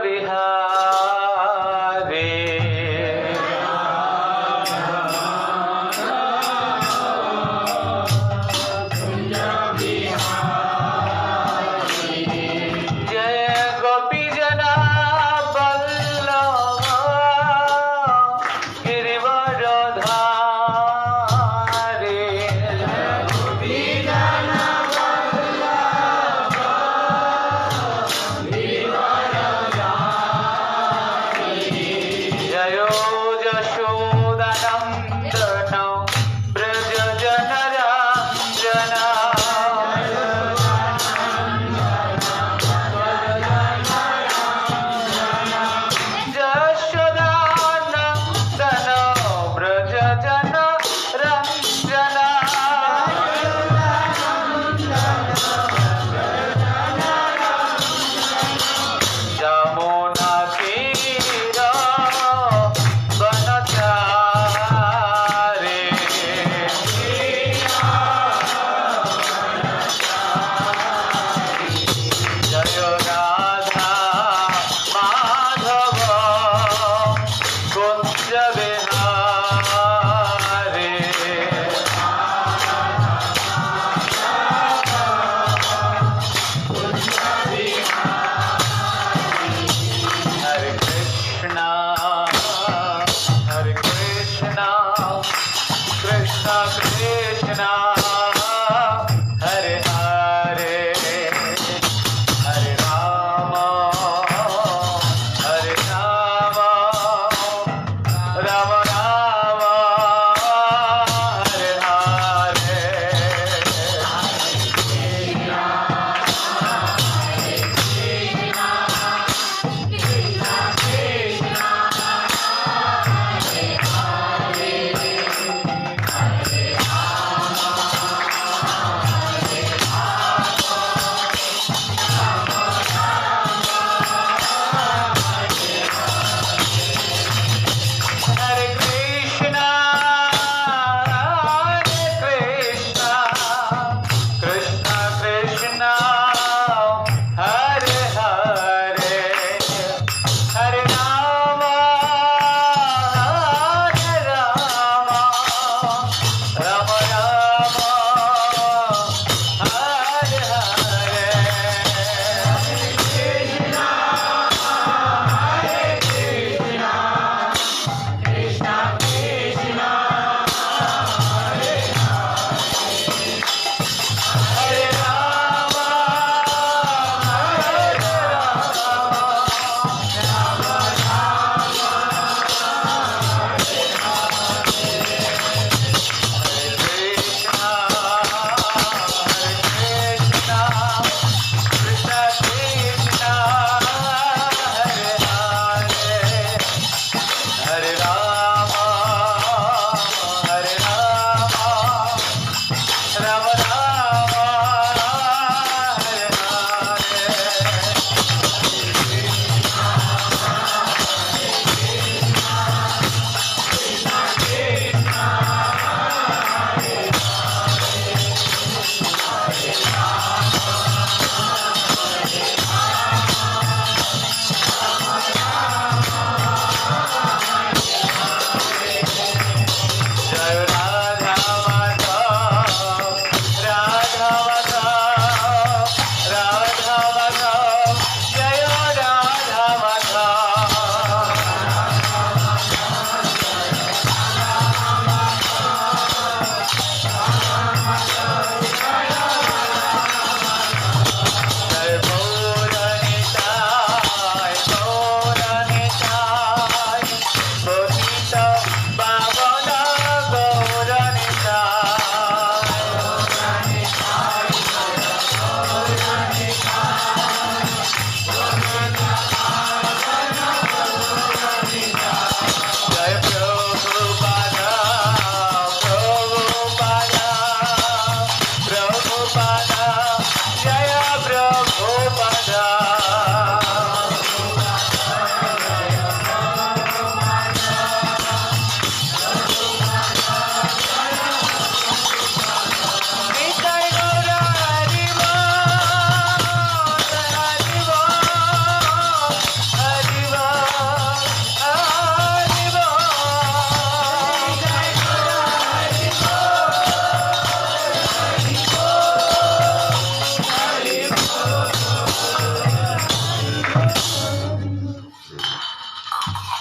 বিহারে জয় গোপী জনা বল্লভ গিরিবরধারে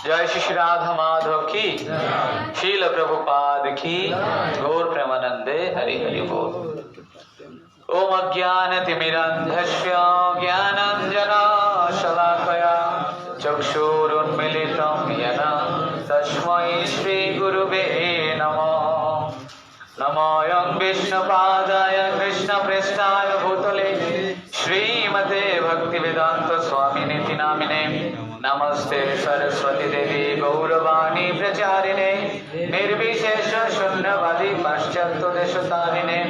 जय श्री राधा माधव की, शील प्रभुपाद की, गौर प्रेमानंदे हरि हरि बोल। ओम अज्ञानतिमिरन्धस्य ज्ञानाञ्जनशलाकया चक्षुरुन्मीलितं येन तस्मै श्रीगुरुवे नमः। नमोऽयं विष्णुपादाय कृष्णप्रेष्ठाय भूतले श्रीमते भक्तिवेदान्त स्वामिनिति नामिने। नमस्ते सरस्वती देवी गौरवाणी प्रचारिणे निर्विशेष शून्यवादी पाश्चात्य देशतारिणे।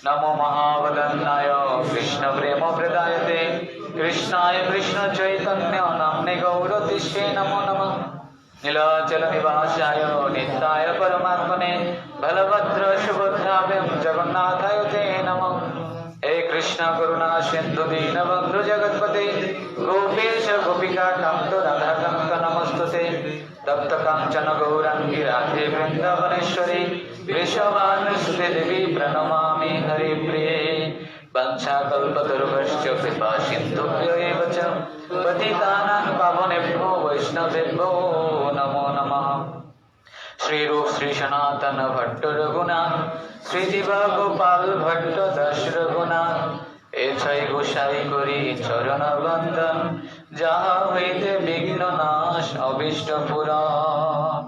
नमो महावदन्नाय कृष्ण प्रेम प्रदायते कृष्णाय कृष्ण चैतन्य नाम्ने गौरतिष्ठे नमो नमः। नीलाचल निवासाय नित्याय परमात्मने बलभद्र सुभद्राभ्यां जगन्नाथाय ते नमः। हे कृष्ण करुणा सिंधु दीनबन्धु जगत्पते गोपेश गोपिका कांत राधा कांत नमस्तुते। तप्त कांचन गौरांगी राधे वृंदावनेश्वरी वृषभानुसुते देवी प्रणमामि हरिप्रिये। वंशाकल्पतरुभ्यश्च कृपा सिन्धुभ्यो एव च पतितानां पावनेभ्यो वैष्णवेभ्यो नमो नमः। श्री रूप श्री सनातन भट्ट रघुनाथ श्री जीवा गोपाल भट्ट दश रघुनाथ एछाई गोसाई करी चरण बंदन जहा हईते विघ्न नाश अभीष्ट पुराण।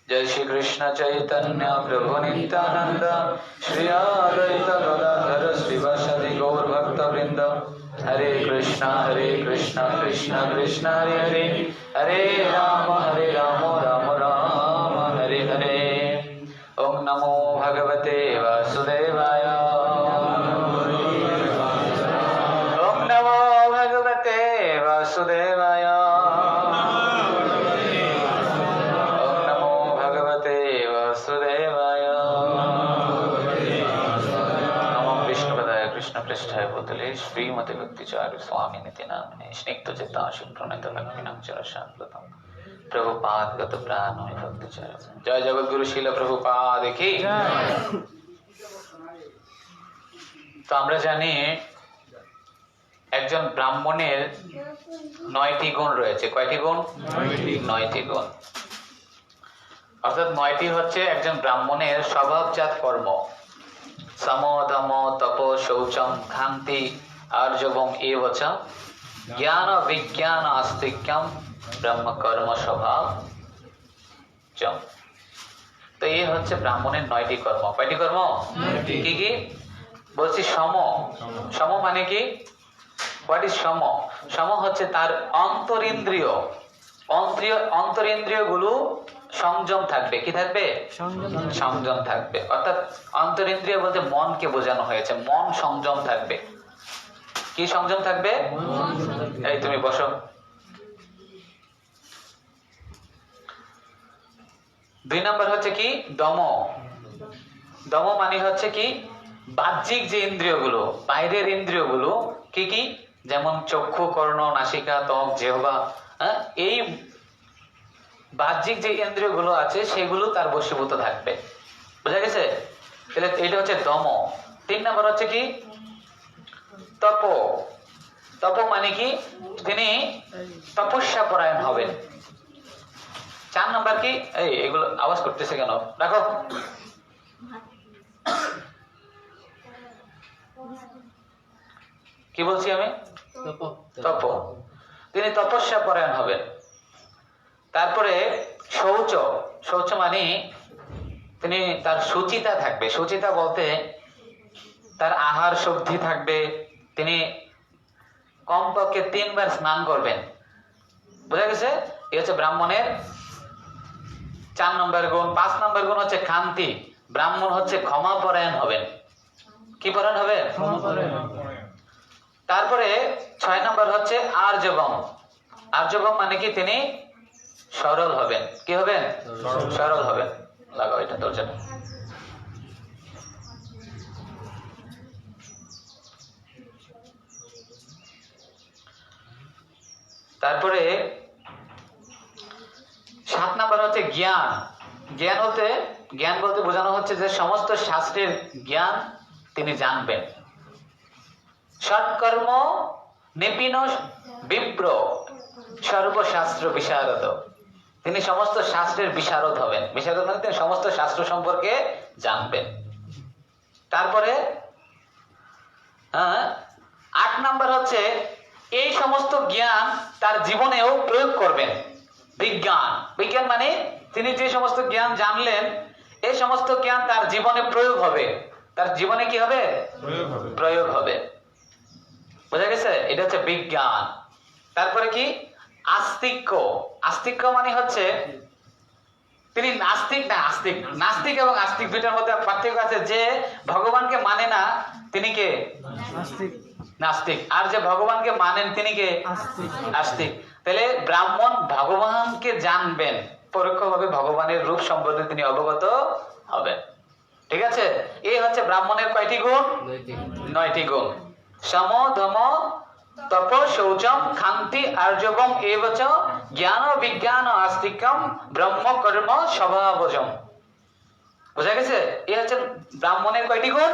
जय श्री कृष्ण चैतन्य प्रभु नित्यानंद श्री अद्वैत गदाधर श्रीवासादि गौर भक्त वृंद। हरे कृष्ण कृष्ण कृष्ण हरे हरे हरे राम राम राम हरे हरे। ओम नमो भगवते वासुदेवाय। ओम नमो भगवते वासुदेवाय। ओम नमो भगवते वासुदेवाय। नमो विष्णुपदाय कृष्ण पृष्ठाय भूतले श्रीमते भक्तिचार्य स्वामी निति नामिने स्निग्ध चित्ताशु प्रणीत भक्तिनाम चरशान्वितम् प्रभुपाद गत प्राण भक्तिचार्य। जय जगत गुरु শিল প্রভুপাদ কি। তো আমরা জানি একজন ব্রাহ্মণের 9টি গুণ রয়েছে। কয়টি গুণ? 9টি গুণ। অর্থাৎ 9টি হচ্ছে একজন ব্রাহ্মণের স্বভাবজাত কর্ম। সম দম তপ শৌচম ক্ষান্তি আর্জবম এবচ জ্ঞান বিজ্ঞান আস্তিক্যম ব্রহ্ম কর্ম স্বভাব চম। তো এই হচ্ছে ব্রাহ্মণের 9টি কর্ম। কয়টি কর্ম? কি কি বলছি? সম। সম মানে কি? হোয়াট ইজ সম? সম হচ্ছে তার অন্তরিন্দ্রিয় গুলো সংযম থাকবে। কি থাকবে? সংযম থাকবে। অর্থাৎ অন্তরিন্দ্রিয় বলতে মনকে বোঝানো হয়েছে। মন সংযম থাকবে। কি সংযম থাকবে? এই তুমি বসো। 2 নম্বর হচ্ছে কি? দম। দম মানে হচ্ছে কি? বাহ্যিক যে ইন্দ্রিয়গুলো, বাইরের ইন্দ্রিয়গুলো কি কি? যেমন চক্ষু, কর্ণ, নাসিকা, ত্বক, জিহ্বা, এই বাহ্যিক যে ইন্দ্রিয়গুলো আছে সেগুলো তার বশীভূত থাকবে। বুঝা গেছে? তাহলে এটা হচ্ছে দম। 3 নম্বর হচ্ছে কি? তপ। তপ মানে কি? তিনি তপস্যা পরায়ণ হবেন। 4 নম্বর কি? এই এগুলো আওয়াজ করতেছে কেন? রাখো। কি বলছি আমি? তপ। তিনি তপস্যা পরায়ণ হবেন। তারপরে শৌচ। শৌচ মানে তিনি তার শুচিতা থাকবে। শুচিতা বলতে তার আহার শুদ্ধি থাকবে। তিনি কমপক্ষে 3 বার স্নান করবেন। বুঝা গেছে? এই হচ্ছে ব্রাহ্মণের 4 নম্বর গুণ। 5 নম্বর গুণ হচ্ছে ক্ষান্তি। ব্রাহ্মণ হচ্ছে ক্ষমা পরায়ণ হবেন। কি পরায়ণ হবে? তারপরে 6 নম্বর হচ্ছে আর্জবম। আর্জবম মানে কি? তিনি সরল হবেন। কি হবেন? সরল হবেন। লাগাও এটা দরজাটা। তারপরে 7 নম্বর হচ্ছে জ্ঞান। জ্ঞান বলতে বোঝানো হচ্ছে যে সমস্ত শাস্ত্রের জ্ঞান তিনি জানবেন। সৎকর্ম নিপিন বিপ্র সর্বশাস্ত্র বিশারদ, তিনি সমস্ত শাস্ত্রের বিশারদ হবেন। বিশারদ মানে তিনি সমস্ত শাস্ত্র সম্পর্কে জানবেন। তারপরে 8 নাম্বার হচ্ছে এই সমস্ত জ্ঞান তার জীবনেও প্রয়োগ করবেন। বিজ্ঞান, বিজ্ঞান মানে তিনি যে সমস্ত জ্ঞান জানলেন এই সমস্ত জ্ঞান তার জীবনে প্রয়োগ হবে। তার জীবনে কি হবে? প্রয়োগ হবে। বোঝা গেছে? এটা হচ্ছে বিজ্ঞান। তারপরে কি? আস্তিক্য। আস্তিক্য মানে হচ্ছে তিনি নাস্তিক না আস্তিক। নাস্তিক এবং আস্তিক দুইটার মধ্যে পার্থক্য আছে। যে ভগবানকে মানে না তিনি কে? নাস্তিক। আর যে ভগবানকে মানেন তিনি কে? আস্তিক। তাহলে ব্রাহ্মণ ভগবানকে জানবেন, পরোক্ষভাবে ভগবানের রূপ সম্বন্ধে তিনি অবগত হবেন। ঠিক আছে? এই হচ্ছে ব্রাহ্মণের কয়টি গুণ? 9টি গুণ। সম ধম তপ শৌচম ক্ষান্তি আর্জবম এবচ জ্ঞান বিজ্ঞান আস্তিকম ব্রহ্ম কর্ম স্বভাবজম। বোঝা গেছে? এই হচ্ছে ব্রাহ্মণের কয়টি গুণ?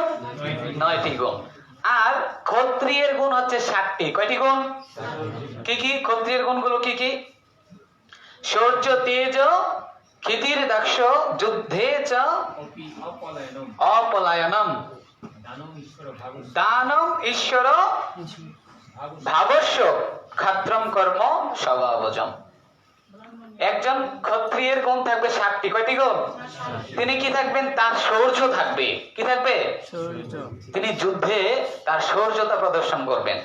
9টি গুণ। আর ক্ষত্রিয়ের গুণ হচ্ছে 7টি। কয়টি গুণ? কি কি ক্ষত্রিয়ের গুণগুলো কি কি? শৌর্য তেজ ক্ষিতির দক্ষ যুদ্ধে চ অপলায়নম দানম ঈশ্বর ভাবস্য ক্ষত্রম কর্ম স্বভাবজম। একজন ক্ষত্রিয়ের গুণ থাকবে 7টি। কয়টি গুণ? তিনি কি থাকবেন? তার শৌর্য থাকবে। কি থাকবে? তিনি যুদ্ধে তার শৌর্যতা প্রদর্শন করবেন।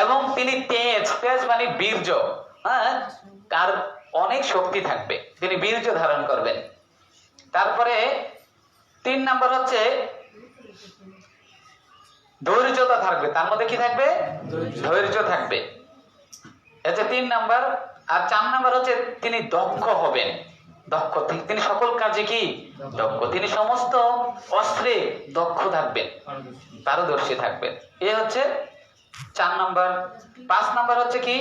এবং তিনি তেজ, তেজ মানে বীর্য, তার অনেক শক্তি থাকবে, তিনি বীর্য ধারণ করবেন। তারপরে 3 নাম্বার হচ্ছে ধৈর্যতা থাকবে। তার মধ্যে কি থাকবে? ধৈর্য থাকবে। এটা 3 নাম্বার। আর 4 নাম্বার হচ্ছে তিনি দক্ষ হবেন। দক্ষ, তিনি সকল কাজে কি দক্ষ। তিনি সমস্ত অস্ত্রে দক্ষ থাকবেন, পারদর্শী থাকবেন। এই হচ্ছে 4 নাম্বার। 5 নাম্বার হচ্ছে কি?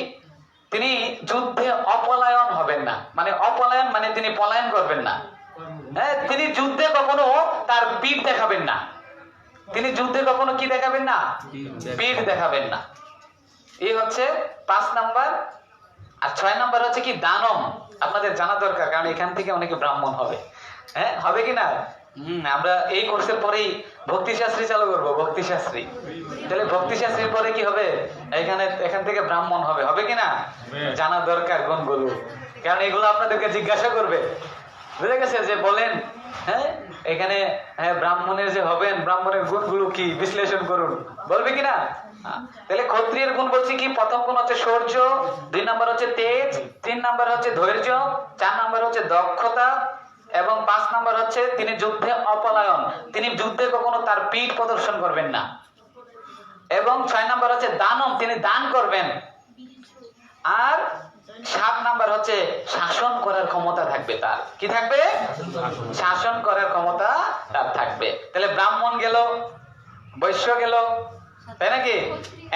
তিনি যুদ্ধে অপলায়ন হবেন না। মানে অপলায়ন মানে তিনি পলায়ন করবেন না। তিনি যুদ্ধে কখনো তার পিঠ দেখাবেন না। তিনি যুদ্ধে কখনো কি দেখাবেন না? পিঠ দেখাবেন না। এই হচ্ছে 5 নাম্বার। আর 6 নাম্বার হচ্ছে কি? দানম। আপনাদের জানা দরকার, কারণ এখান থেকে অনেকে ব্রাহ্মণ হবে। হবে কি না? আমরা এই কোর্সের পরেই ভক্তি শাস্ত্রী চালু করবো। ভক্তি শাস্ত্রী, তাহলে ভক্তি শাস্ত্রীর পরে কি হবে? এখান থেকে ব্রাহ্মণ হবে। হবে কি না? জানা দরকার গুণগুলো, কারণ এগুলো আপনাদেরকে জিজ্ঞাসা করবে। বুঝে গেছে? যে বলেন এখানে ব্রাহ্মণের যে হবেন, ব্রাহ্মণের গুণগুলো কি বিশ্লেষণ করুন, বলবে কিনা? তাহলে ক্ষত্রিয়ের গুণ বলছি কি? প্রথম গুণ হচ্ছে শৌর্য, 2 নাম্বার হচ্ছে তেজ, 3 নাম্বার হচ্ছে ধৈর্য, 4 নাম্বার হচ্ছে দক্ষতা এবং 5 নাম্বার হচ্ছে তিনি যুদ্ধে অপলায়ন। তিনি যুদ্ধে কখনো তার পিঠ প্রদর্শন করবেন না। এবং 6 নাম্বার হচ্ছে দানম, তিনি দান করবেন। আর 7 নাম্বার হচ্ছে শাসন করার ক্ষমতা থাকবে তার। কি থাকবে? শাসন করার ক্ষমতা তার থাকবে। তাহলে ব্রাহ্মণ গেল, বৈশ্য গেল, তাই নাকি?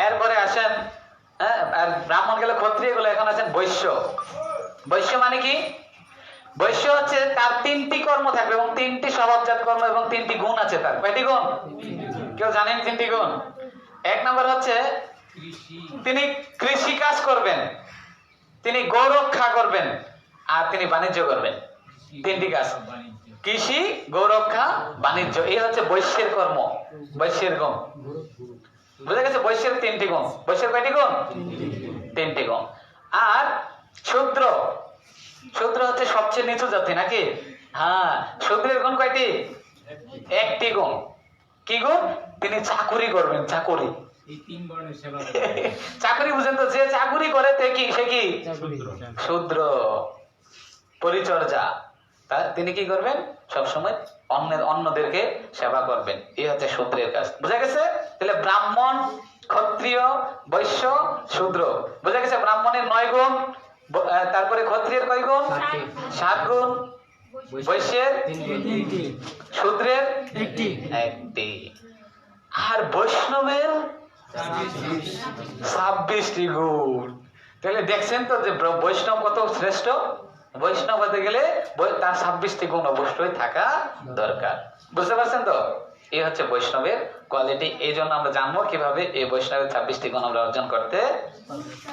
এরপরে আসেন আর ব্রাহ্মণ গেল, ক্ষত্রিয় গেল, এখন আছেন বৈশ্য। বৈশ্য মানে কি? বৈশ্য হচ্ছে তার 3টি কর্ম থাকবে এবং 3টি স্বভাবজাত কর্ম এবং 3টি গুণ আছে তার। কয়টি গুণ? কেউ জানেন 3টি গুণ? 1 নাম্বার হচ্ছে তিনি কৃষি কাজ করবেন, তিনি গো রক্ষা করবেন, আর তিনি বাণিজ্য করবেন। 3টি কাজ: কৃষি, গো রক্ষা, বাণিজ্য। এই হচ্ছে বৈশ্যের কর্ম, বৈশ্যের গুণ। বুঝা গেছে? বৈশ্যের 3টি গুণ। বৈশ্যের কয়টি গুণ? 3টি গুণ। আর শূদ্র, শূদ্র হচ্ছে সবচেয়ে নিচু জাতি নাকি? শূদ্রের গুণ কয়টি? 1টি গুণ। কি গুণ? তিনি চাকুরি করবেন। চাকুরি, চাকুরি বুঝেন তো? যে চাকুরি করে সে কি? শূদ্র। পরিচর্যা, তিনি কি করবেন? সবসময় অন্যদেরকে সেবা করবেন। এই হচ্ছে শূদ্রের কাজ। বুঝা গেছে? তাহলে ব্রাহ্মণ, ক্ষত্রিয়, বৈশ্য, শূদ্র। বুঝা গেছে? ব্রাহ্মণের 9 গুণ, তারপরে ক্ষত্রিয়ের কয় গুণ? 7 গুণ, বৈশ্যের 3টি, শূদ্রের 1টি, আর বৈষ্ণবের 26টি গুণ। তাহলে দেখছেন তো যে বৈষ্ণব কত শ্রেষ্ঠ? বৈষ্ণব হতে গেলে তার 26টি গুণ অবশ্যই থাকা দরকার। বুঝতে পারছেন তো? এই হচ্ছে বৈষ্ণবের কোয়ালিটি। এই জন্য আমরা জানবো কিভাবে এই বৈষ্ণবের 26টি গুণ আমরা অর্জন করতে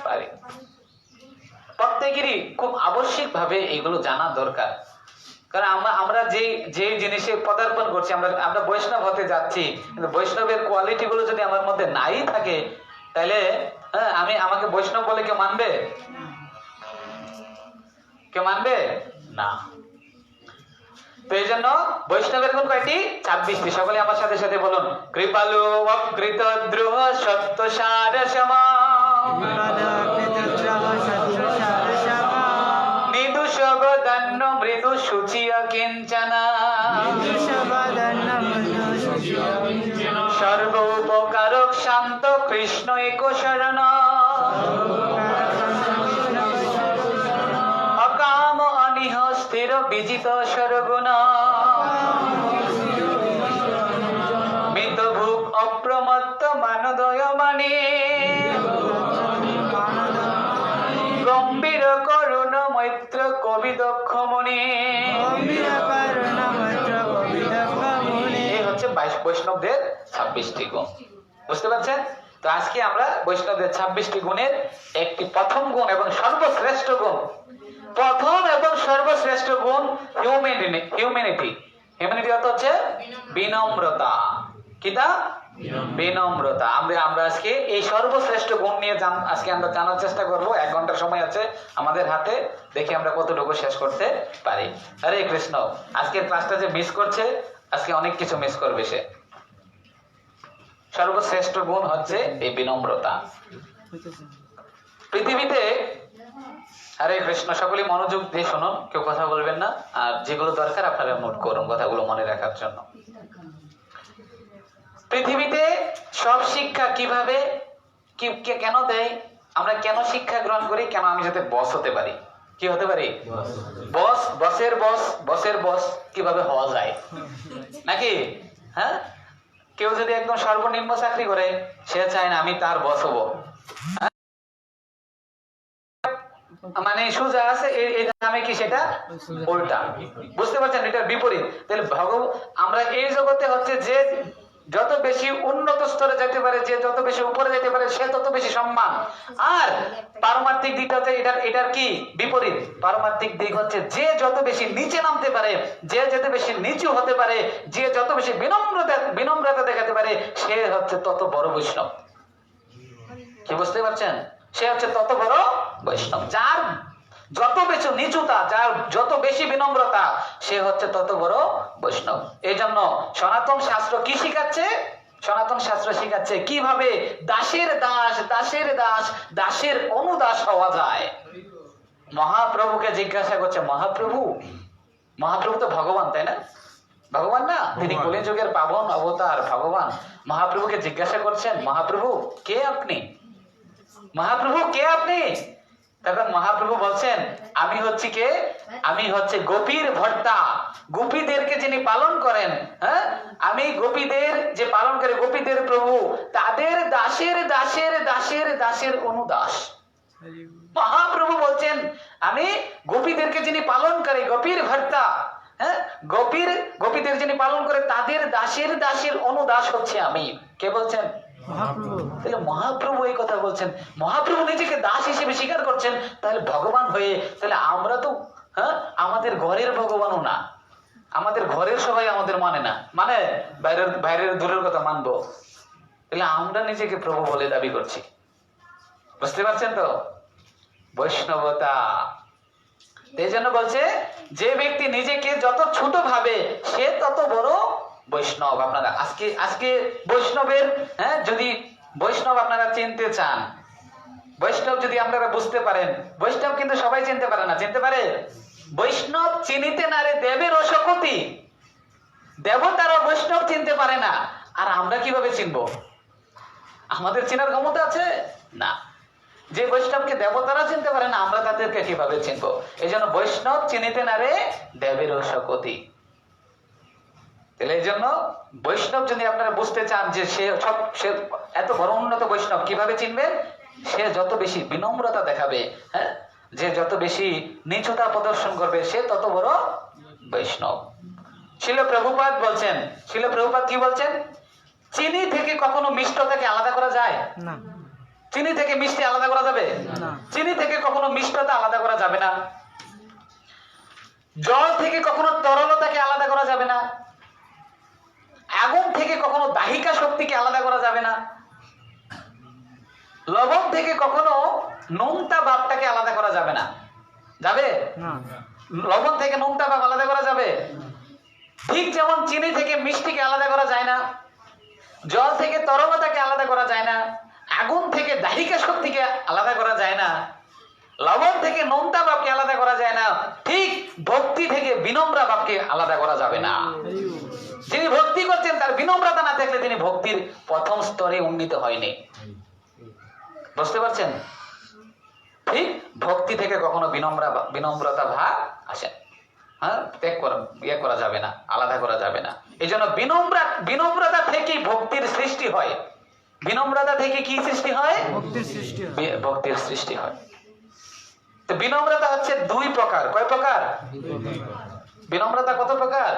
পারি। প্রত্যেকেরই খুব আবশ্যিক ভাবে এগুলো জানা দরকার। কারণ আমরা যে জিনিসে পদার্পণ করছি, আমরা বৈষ্ণব হতে যাচ্ছি, কিন্তু বৈষ্ণবের কোয়ালিটি গুলো যদি আমার মধ্যে নাই থাকে, তাহলে আমাকে বৈষ্ণব বলে কেউ মানবে? কেউ মানবে না। তো এই জন্য বৈষ্ণবের গুণ কয়টি? 26টি। সকলে আমার সাথে সাথে বলুন, কৃপালু অকৃত দ্রোহ সত্য সার সমা, নিদুষ বদান্য মৃদু শুচিয় কিঞ্চনা, সর্ব উপকারক শান্ত কৃষ্ণ এক শরণ, অকাম অনিহ স্থির বিজিত সরগুণ, মিতভুক অপ্রমত্ত মানদয় মানি, গম্ভীর করুণ মৈত্র কবি দক্ষ মনি। এই হচ্ছে বৈষ্ণবদের 26টি গুণ। বুঝতে পারছেন? তো আজকে আমরা বৈষ্ণবদের 26টি গুণের একটি প্রথম গুণ এবং সর্বশ্রেষ্ঠ গুণ, প্রথম এবং সর্বশ্রেষ্ঠ গুণ হিউম্যানিটি। হিউম্যানিটি অর্থ হচ্ছে বিনম্রতা। কিটা? বিনম্রতা। আমরা আজকে এই সর্বশ্রেষ্ঠ গুণ নিয়ে আজকে আমরা জানার চেষ্টা করব। 1 ঘন্টার সময় আছে আমাদের হাতে, দেখি আমরা কতটুকু শেষ করতে পারি। হরে কৃষ্ণ। আজকের ক্লাসটা যে মিস করছে, আজকে অনেক কিছু মিস করবে সে। সর্বশ্রেষ্ঠ গুণ হচ্ছে এই বিনম্রতা। পৃথিবীতে, হরে কৃষ্ণ, সকলে মনোযোগ দিয়ে শুনুন, কেউ কথা বলবেন না, আর যেগুলো দরকার আপনারা নোট করুন কথাগুলো মনে রাখার জন্য। পৃথিবীতে সব শিক্ষা কিভাবে কেন দেয়, আমরা কেন শিক্ষা গ্রহণ করি, কেন আমি যাতে বস হতে পারি। কি হতে পারি? বসের বস কিভাবে হওয়া যায় নাকি? হ্যাঁ, কেউ যদি একদম সর্বনিম্ন চাকরি করে, সে চায় না আমি তার বস হবো। মানে সোজা আছে, এই নামে কি সেটা উল্টা। বুঝতে পারছেন? এটার বিপরীত। তাহলে আমরা এই জগতে হচ্ছে যে যত বেশি উন্নত স্তরে যেতে পারে, যে যত বেশি উপরে যেতে পারে, সে তত বেশি সম্মান। আর পারমার্থিক দিকটা হচ্ছে এটার কি বিপরীত। পারমার্থিক দিক হচ্ছে যে যত বেশি নিচে নামতে পারে, যে যত বেশি নিচু হতে পারে, যে যত বেশি বিনম্রতা দেখাতে পারে, সে হচ্ছে তত বড় বৈষ্ণব। কি বুঝতে পারছেন? সে হচ্ছে তত বড় বৈষ্ণব। যার যত বেশি নিচুতা, যার যত বেশি বিনম্রতা, সে হচ্ছে তত বড় বৈষ্ণব। এই জন্য সনাতন শাস্ত্র কি শিখাচ্ছে? সনাতন শাস্ত্র শিখাচ্ছে কিভাবে দাসের অনুদাস হওয়া যায়। মহাপ্রভুকে জিজ্ঞাসা করছে, মহাপ্রভু তো ভগবান, তাই না? ভগবান না, তিনি কলিযুগের পাবন অবতার ভগবান। মহাপ্রভুকে জিজ্ঞাসা করছেন, মহাপ্রভু কে আপনি? মহাপ্রভু কে আপনি? তখন মহাপ্রভু বলছেন, আমি হচ্ছি কে? আমি হচ্ছে গোপীর ভর্তা, গোপীদেরকে যিনি পালন করেন। হ্যাঁ, আমি গোপীদের যে পালন করে, গোপীদের প্রভু, তাদের দাসের অনুদাস। মহাপ্রভু বলছেন, আমি গোপীদেরকে যিনি পালন করে, গোপীর ভর্তা, হ্যাঁ, গোপীদের যিনি পালন করে, তাদের দাসের অনুদাস হচ্ছে আমি। কে বলছেন? তাহলে মহাপ্রভু এই কথা বলছেন। মহাপ্রভু নিজেকে দাস হিসেবে স্বীকার করছেন। তাহলে ভগবান হয়ে, তাহলে আমরা তো আমাদের ঘরের ভগবানও না, আমাদের ঘরের সবাই আমাদের মানে না, মানে বাইরের দূরের কথা মানবো। তাহলে আমরা নিজেকে প্রভু বলে দাবি করছি। বুঝতে পারছেন তো? বৈষ্ণবতা। এই জন্য বলছে, যে ব্যক্তি নিজেকে যত ছোট ভাবে, সে তত বড় বৈষ্ণব। আপনারা আজকে বৈষ্ণবের, যদি বৈষ্ণব আপনারা চিনতে চান, বৈষ্ণব যদি আপনারা বুঝতে পারেন, বৈষ্ণব কিন্তু সবাই চিনতে পারে না। চিনতে পারে? বৈষ্ণব চিনিতে না রে দেবের অশকতি, দেবতারা বৈষ্ণব চিনতে পারে না। আর আমরা কিভাবে চিনবো? আমাদের চেনার ক্ষমতা আছে না। যে বৈষ্ণবকে দেবতারা চিনতে পারে না, আমরা তাদেরকে কিভাবে চিনবো? এই জন্য বৈষ্ণব চিনিতে না রে দেবের অশকতি। এই জন্য বৈষ্ণব যদি আপনারা বুঝতে চান যে সে এত বড় উন্নত বৈষ্ণব, কিভাবে চিনবেন? সে যত বেশি বিনম্রতা দেখাবে, হ্যাঁ, যে যত বেশি নিচুতা প্রদর্শন করবে, সে তত বড় বৈষ্ণব। শিল প্রভুপাদ বলছেন, শিল প্রভুপাদ কি বলছেন? চিনি থেকে কখনো মিষ্টতাকে আলাদা করা যায় না। চিনি থেকে মিষ্টি আলাদা করা যাবে না। চিনি থেকে কখনো মিষ্টতা আলাদা করা যাবে না, জল থেকে কখনো তরলতাকে আলাদা করা যাবে না, আগুন থেকে কখনো দাহিকা শক্তিকে আলাদা করা যাবে না, লবণ থেকে কখনো নোনতা ভাবটাকে আলাদা করা যাবে না। যাবে? লবণ থেকে নোনতা ভাব আলাদা করা যাবে? ঠিক যেমন চিনি থেকে মিষ্টিকে আলাদা করা যায় না, জল থেকে তরলতাকে আলাদা করা যায় না, আগুন থেকে দাহিকা শক্তিকে আলাদা করা যায় না, লবণ থেকে নোনতা ভাবকে আলাদা করা যায় না, ঠিক ভক্তি থেকে বিনম্রা ভাবকে আলাদা করা যাবে না। যিনি ভক্তি করছেন তার বিনম্রতা না থাকলে তিনি ভক্তির প্রথম স্তরে উন্নীত হয়নি। বুঝতে পারছেন? ঠিক ভক্তি থেকে কখনো বিনম্রতা ভাব আসে, হ্যাঁ, ত্যাগ করা যাবে না, আলাদা করা যাবে না। এই জন্য বিনম্রতা থেকেই ভক্তির সৃষ্টি হয়। বিনম্রতা থেকে কি সৃষ্টি হয়? ভক্তির সৃষ্টি হয়। তো বিনম্রতা হচ্ছে দুই প্রকার। কয় প্রকার? বিনম্রতা কত প্রকার?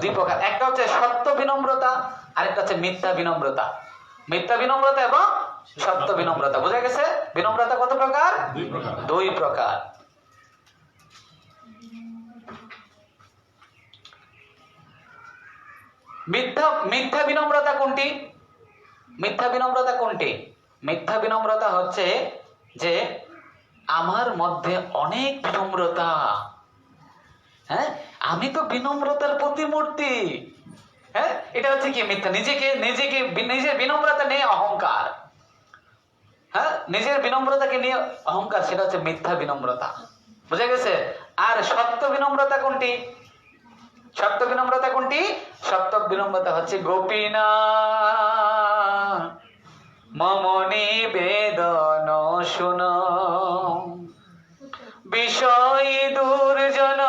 দুই প্রকার। একটা হচ্ছে সত্য বিনম্রতা, আরেকটা হচ্ছে মিথ্যা বিনম্রতা। মিথ্যা বিনম্রতা এবং সত্য বিনম্রতা। বোঝা গেছে? বিনম্রতা কত প্রকার? দুই প্রকার। মিথ্যা বিনম্রতা কোনটি? মিথ্যা বিনম্রতা কোনটি? মিথ্যা বিনম্রতা হচ্ছে যে আমার মধ্যে অনেক বিনম্রতা, হ্যাঁ, আমি তো বিনম্রতার প্রতিমূর্তি, হ্যাঁ, এটা হচ্ছে কি মিথ্যা। নিজের বিনম্রতা নিয়ে অহংকার, হ্যাঁ, নিজের বিনম্রতাকে নিয়ে অহংকার, সেটা হচ্ছে মিথ্যা বিনম্রতা। বুঝা গেছে? আর সত্য বিনম্রতা কোনটি? সত্য বিনম্রতা কোনটি? সত্য বিনম্রতা হচ্ছে গোপীনা মম নিবেদন শুন, বিষয় দুর্জন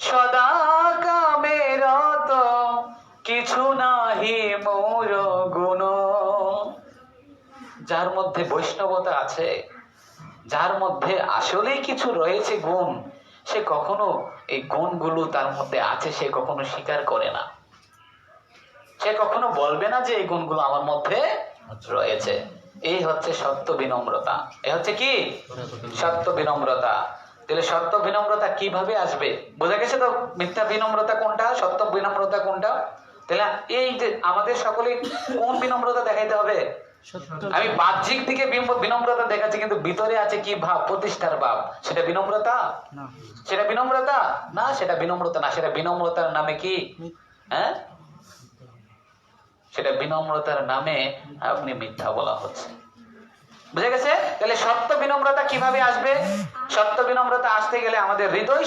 সদা কামেরত, কিছু নাহি মোর গুণ। যার মধ্যে বৈষ্ণবতা আছে, যার মধ্যে আসলেই কিছু রয়েছে গুণ, সে কখনো এই গুণগুলো তার মধ্যে আছে সে কখনো স্বীকার করে না। সে কখনো বলবে না যে এই গুণগুলো আমার মধ্যে রয়েছে। এই হচ্ছে সত্য বিনম্রতা। এ হচ্ছে কি সত্য বিনম্রতা। তাহলে সত্য বিনম্রতা কিভাবে আসবে? বোঝা গেছে তো মিথ্যা বিনম্রতা কোনটা, সত্য বিনম্রতা কোনটা? তাহলে এই যে আমাদের সকলে কোন বিনম্রতা দেখাইতে হবে? আমি বাহ্যিক দিকে বিনম্রতা দেখাচ্ছি, কিন্তু ভিতরে আছে কি ভাব? প্রতিষ্ঠার ভাব। সেটা বিনম্রতা? সেটা বিনম্রতা না, সেটা বিনম্রতা না, সেটা বিনম্রতার নামে কি? হ্যাঁ, সেটা বিনম্রতার নামে আপনি মিথ্যা বলা হচ্ছে। বুঝে গেছে? তাহলে সত্য বিনম্রতা কিভাবে আসবে? সত্য বিনম্রতা আসতে গেলে আমাদের হৃদয়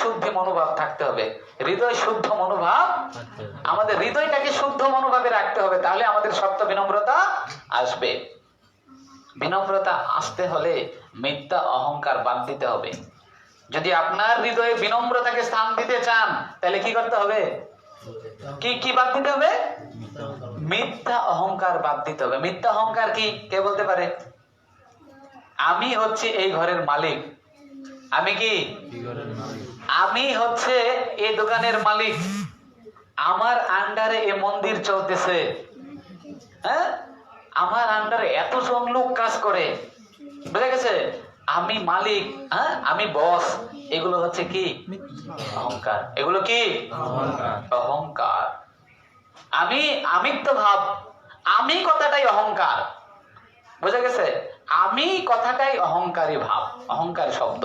শুদ্ধি মনোভাব থাকতে হবে। হৃদয় শুদ্ধ মনোভাব, আমাদের হৃদয়টাকে শুদ্ধ মনোভাবে রাখতে হবে, তাহলে আমাদের সত্য বিনম্রতা আসবে। বিনম্রতা আসতে হলে মিথ্যা অহংকার বাদ দিতে হবে। যদি আপনার হৃদয়ে বিনম্রতাকে স্থান দিতে চান, তাহলে কি করতে হবে? কি বাদ দিতে হবে? মিথ্যা অহংকার বাদ দিতে হবে। মিথ্যা অহংকার কি? কে বলতে পারে? আমি হচ্ছে এই ঘরের মালিক। আমি কি? আমি হচ্ছে এই দোকানের মালিক। আমার আন্ডারে এ মন্দির চলতেছে, হ্যাঁ, আমার আন্ডারে এতজন লোক কাজ করে। বুঝা গেছে? আমি মালিক, হ্যাঁ, আমি বস। এগুলো হচ্ছে কি? অহংকার। এগুলো কি? অহংকার। আমিত্ব ভাব, আমি কথাটাই অহংকার। বুঝা গেছে? আমি কথাটাই অহংকারী ভাব, অহংকার শব্দ।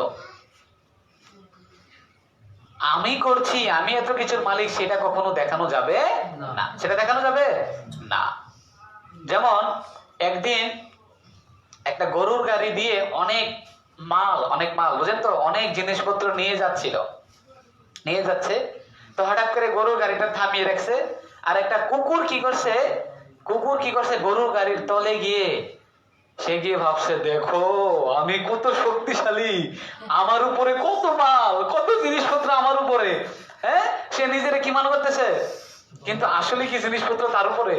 আমি করছি, আমি এত কিছুর মালিক, সেটা কখনো দেখানো যাবে না। সেটা দেখানো যাবে না। যেমন একদিন একটা গরুর গাড়ি দিয়ে অনেক মাল, বুঝেন তো, অনেক জিনিসপত্র নিয়ে যাচ্ছে। তো হঠাৎ করে গরুর গাড়িটা থামিয়ে রাখছে, আর একটা কুকুর কি করছে গরুর গাড়ির তলে গিয়ে সে গিয়ে ভাবছে, দেখো আমি কত শক্তিশালী, আমার উপরে কত মাল, কত জিনিসপত্র আমার উপরে, হ্যাঁ, সে নিজেরা কি মনে করতেছে? কিন্তু আসলে কি জিনিসপত্র তার উপরে?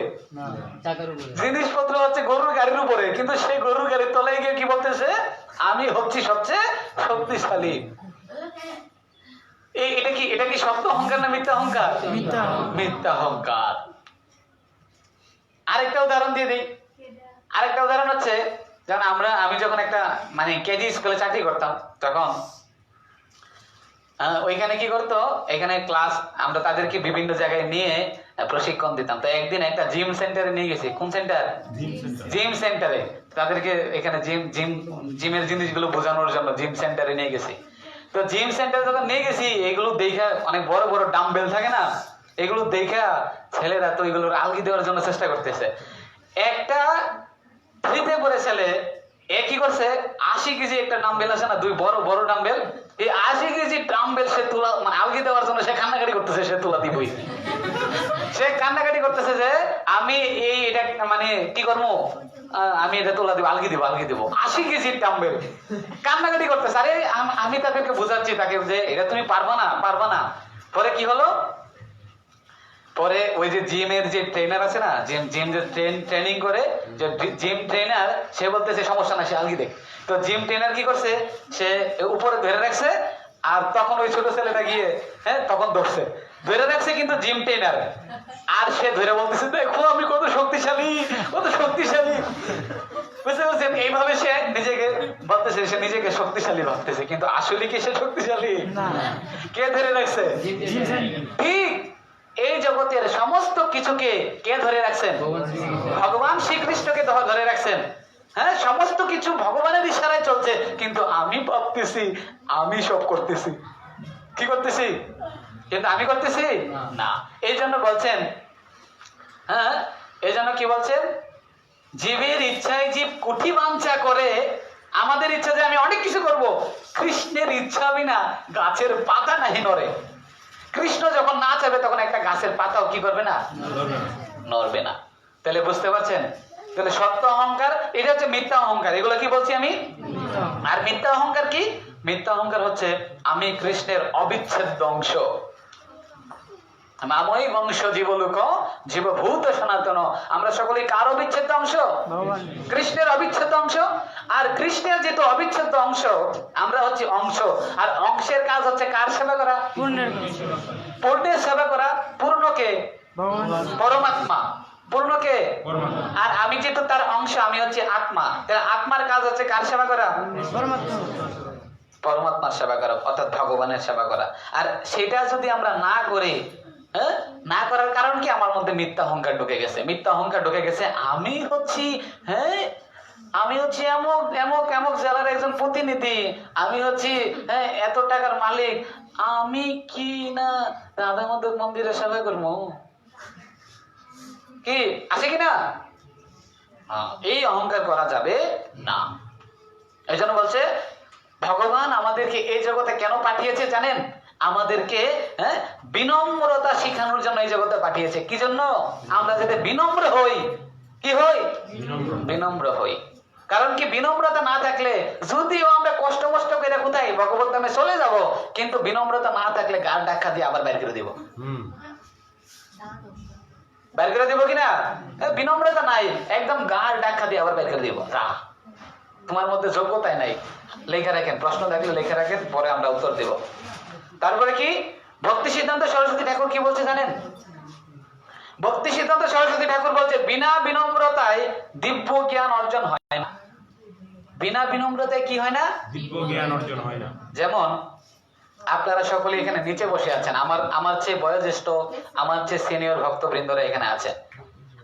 জিনিসপত্র হচ্ছে গরুর গাড়ির উপরে, কিন্তু সেই গরুর গাড়ির তলায় গিয়ে কি বলতেছে? আমি হচ্ছি সবচেয়ে শক্তিশালী। এটা কি সত্য অহংকার না মিথ্যা অহংকার? মিথ্যা অহংকার। আরেকটা উদাহরণ দিয়ে দিই। আরেকটা উদাহরণ হচ্ছে যেমন আমি যখন একটা মানে কেজি স্কুলে চাকরি করতাম তখন ওইখানে কি করতো, এখানে ক্লাস আমরা তাদেরকে বিভিন্ন জায়গায় নিয়ে প্রশিক্ষণ দিতাম। তো একদিন একটা জিম সেন্টারে নিয়ে গেছি। কোন সেন্টার? জিম সেন্টারে। তাদেরকে এখানে জিমের জিনিসগুলো বোঝানোর জন্য জিম সেন্টারে নিয়ে গেছি। তো জিম সেন্টারে যখন নিয়ে গেছি, এগুলো দেখা অনেক বড় বড় ডাম্বেল থাকে না, এগুলো দেখা ছেলেরা তো এগুলোর আলগি দেওয়ার জন্য চেষ্টা করতেছে। একটা থ্রিতে পড়ে ছেলে কি করছে, 80 কেজি একটা ডাম্বেল আছে না, দুই বড় বড় ডাম্বেল, এই 80 কেজি ডাম্বেল সে তুলা মানে আলগি দেওয়ার জন্য সে কান্নাকাটি করতেছে, সে তুলা দিবই। সে কান্নাকাটি করতেছে যে আমি এটা মানে কি করবো, আমি এটা তোলা দিব, আলগি দিব 80 কেজির ডাম্বেল, কান্নাকাটি করতেছে। আরে আমি তাদেরকে বোঝাচ্ছি তাকে যে এটা তুমি পারবা না। পরে কি হলো, পরে ওই যে জিমের যে ট্রেনার আছে না, জিম যে ট্রেনিং করে, যে জিম ট্রেনার, সে বলতেছে সমস্যা না, সে আলগি দেখ। তো জিম ট্রেনার কি করছে, সে উপরে ধরে রাখছে, আর তখন ওই ছোট ছেলেটা গিয়ে তখন ধরে রাখছে কিন্তু জিম ট্রেনার, আর সে ধরে বলতেছে দেখো আমি কত শক্তিশালী। বুঝতে পারছেন? এইভাবে সে নিজেকে ভাবতেছে, সে নিজেকে শক্তিশালী ভাবতেছে, কিন্তু আসলে কি সে শক্তিশালী? কে ধরে রাখছে? ঠিক এই জগতের সমস্ত কিছুকে কে ধরে রাখছেন? ভগবান শ্রীকৃষ্ণকে ধরে রাখছেন। হ্যাঁ, সমস্ত কিছু ভগবানের ইশারায় চলছে, কিন্তু আমি ভাবতেছি আমি সব করতেছি। কি করতেছি? কিন্তু আমি করতেছি না। এই জন্য বলছেন, এই জন্য কি বলছেন, জীবের ইচ্ছায় জীব কুঠি বাঞ্ছা করে। আমাদের ইচ্ছা যে আমি অনেক কিছু করব, কৃষ্ণের ইচ্ছা বিনা গাছের পাতা নাহি নড়ে। কৃষ্ণ যখন না চাবে তখন একটা গাছের পাতাও কি করবে না, নড়বে না। তাহলে বুঝতে পারছেন? তাহলে সত্য অহংকার, এটা হচ্ছে মিথ্যা অহংকার। এগুলো কি বলছি আমি? আর মিথ্যা অহংকার কি? মিথ্যা অহংকার হচ্ছে আমি কৃষ্ণের অবিচ্ছেদ্য অংশ। মামই বংশ জীবলোক জীবভূত সনাতন। আমরা সকলেই কার অবিচ্ছেদ্য অংশ? কৃষ্ণের অবিচ্ছেদ্য অংশ। আর কৃষ্ণের যেহেতু অবিচ্ছেদ্য অংশ, আমরা হচ্ছে অংশ। আর অংশের কাজ হচ্ছে কার সেবা করা? পূর্ণের সেবা করা। পূর্ণকে? পরমাত্মা। পূর্ণকে? আর আমি যেহেতু তার অংশ, আমি হচ্ছে আত্মা। আত্মার কাজ হচ্ছে কার সেবা করা? পরমাত্মার সেবা করা, অর্থাৎ ভগবানের সেবা করা। আর সেটা যদি আমরা না করি, না করার কারণ কি? আমার মধ্যে মিথ্যা অহংকার ঢুকে গেছে। মিথ্যা অহংকার ঢুকে গেছে, আমি হচ্ছি এমক জেলার একজন প্রতিনিধি, আমি হচ্ছি এত টাকার মালিক, আমি কি না রাধা মাধব মন্দিরের সেবা করবো? কি আছে কিনা? এই অহংকার করা যাবে না। এই জন্য বলছে ভগবান আমাদেরকে এই জগতে কেন পাঠিয়েছে জানেন? আমাদেরকে বিনম্রতা শিখানোর জন্য এই জগতে পাঠিয়েছে। কি জন্য? আমরা যাতে বিনম্র হই। কি হই? বিনম্র হই। কারণ কি, বিনম্রতা না থাকলে যদিও আমরা কষ্ট করে কোথায় ভগবত ধামে চলে যাব, কিন্তু বিনম্রতা না থাকলে গাল ডাক্কা দিয়ে আবার বের করে দিব। বের করে দিব কিনা? বিনম্রতা নাই, একদম গাল ডাক্কা দিয়ে আবার বের করে দিব। তোমার মধ্যে যোগ্যতাই নাই। লেখা রাখেন, প্রশ্ন থাকলে লেখা রাখেন, পরে আমরা উত্তর দেব। তারপরে কি, ভক্তি সিদ্ধান্ত সরস্বতী ঠাকুর কি বলছে জানেন? ভক্তি সিদ্ধান্ত সরস্বতী ঠাকুর বলছে বিনা বিনম্রতায় দিব্য জ্ঞান অর্জন হয় না। বিনা বিনম্রতায় কি হয় না? দিব্য জ্ঞান অর্জন হয় না। যেমন আপনারা সকলে এখানে নিচে বসে আছেন, আমার চেয়ে বয়োজ্যেষ্ঠ, আমার চেয়ে সিনিয়র ভক্তবৃন্দরা এখানে আছেন।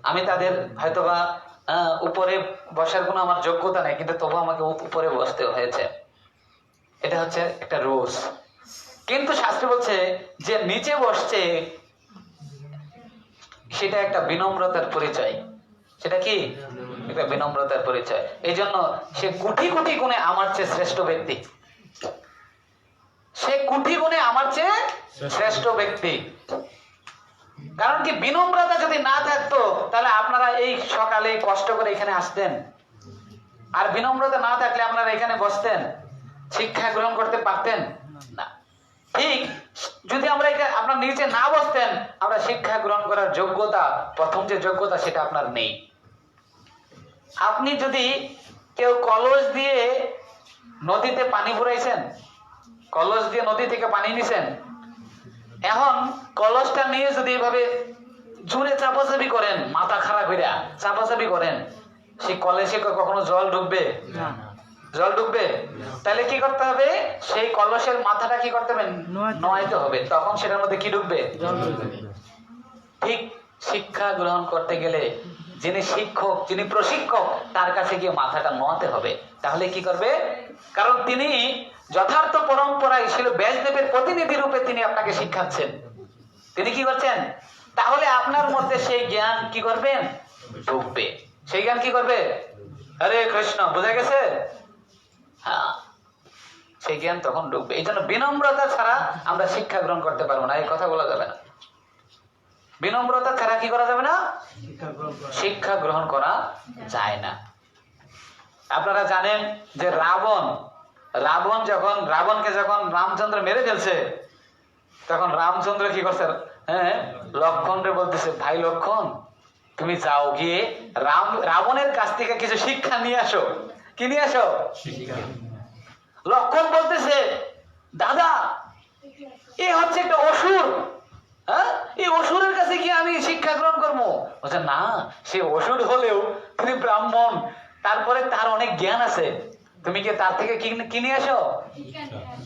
আমি তাদের হয়তোবা উপরে বসার কোনো আমার যোগ্যতা নেই, কিন্তু তবু আমাকে উপরে বসতে হয়েছে। এটা হচ্ছে একটা রুলস। কিন্তু শাস্ত্র বলছে যে নিচে বসছে সেটা একটা বিনম্রতার পরিচয়। সেটা কি? একটা বিনম্রতার পরিচয়। এই জন্য সে কোটি কোটি গুণে আমার চেয়ে শ্রেষ্ঠ ব্যক্তি। সে কোটি গুণে আমার চেয়ে শ্রেষ্ঠ ব্যক্তি। কারণ কি, বিনম্রতা যদি না থাকতো তাহলে আপনারা এই সকালে কষ্ট করে এখানে আসতেন? আর বিনম্রতা না থাকলে আপনারা এখানে বসতেন, শিক্ষা গ্রহণ করতে পারতেন না। ঠিক যদি আমরা আপনার নিচে না বসতেন, আমরা শিক্ষা গ্রহণ করার যোগ্যতা, প্রথম যে যোগ্যতা সেটা আপনার নেই। আপনি যদি কেউ কলস দিয়ে নদীতে পানি ভরাইছেন, কলস দিয়ে নদী থেকে পানি নিছেন, এখন কলসটা নিয়ে যদি এভাবে জোরে চাপাচাপি করেন, মাথা খারাপ হইয়া চাপাচাপি করেন, সেই কলসে কখনো জল ঢুকবে? না জল ঢুকবে? তাহলে কি করতে হবে? সেই কলসের মাথাটা কি করতে হবে? নোয়াইতে হবে, তখন সেটার মধ্যে কি ঢুকবে? জল ঢুকবে। ঠিক শিক্ষা গ্রহণ করতে গেলে যিনি শিক্ষক, যিনি প্রশিক্ষক, তার কাছে গিয়ে মাথাটা নোয়াতে হবে। তাহলে কি করবে? কারণ তিনি যথার্থ পরম্পরায় ছিল ব্যাসদেবের প্রতিনিধি রূপে তিনি আপনাকে শিক্ষাচ্ছেন। তিনি কি করছেন? তাহলে আপনার মধ্যে সেই জ্ঞান কি করবেন? ঢুকবে। সেই জ্ঞান কি করবে? হরে কৃষ্ণ, বোঝা গেছে? হ্যাঁ, সেই জ্ঞান তখন ঢুকবে। এই জন্য বিনম্রতা ছাড়া আমরা শিক্ষা গ্রহণ করতে পারবো না, এই কথা বলা যাবে না। বিনম্রতা ছাড়া কি করা যাবে না? শিক্ষা গ্রহণ করা যায় না। আপনারা জানেন যে রাবণকে যখন রামচন্দ্র মেরে ফেলছে, তখন রামচন্দ্র কি করছে? হ্যাঁ, লক্ষণরে বলতেছে, ভাই লক্ষণ, তুমি যাও গিয়ে রাবণের কাছ থেকে কিছু শিক্ষা নিয়ে আসো। কি নিয়ে আসো? লক্ষণ বলতেছে, দাদা এ হচ্ছে একটা অসুর, হ্যাঁ, এই অসুরের কাছে গিয়ে আমি শিক্ষা গ্রহণ করবো? বলছে না, সে অসুর হলেও তিনি ব্রাহ্মণ, তারপরে তার অনেক জ্ঞান আছে, তুমি কি তার থেকে কি নিয়ে আসো?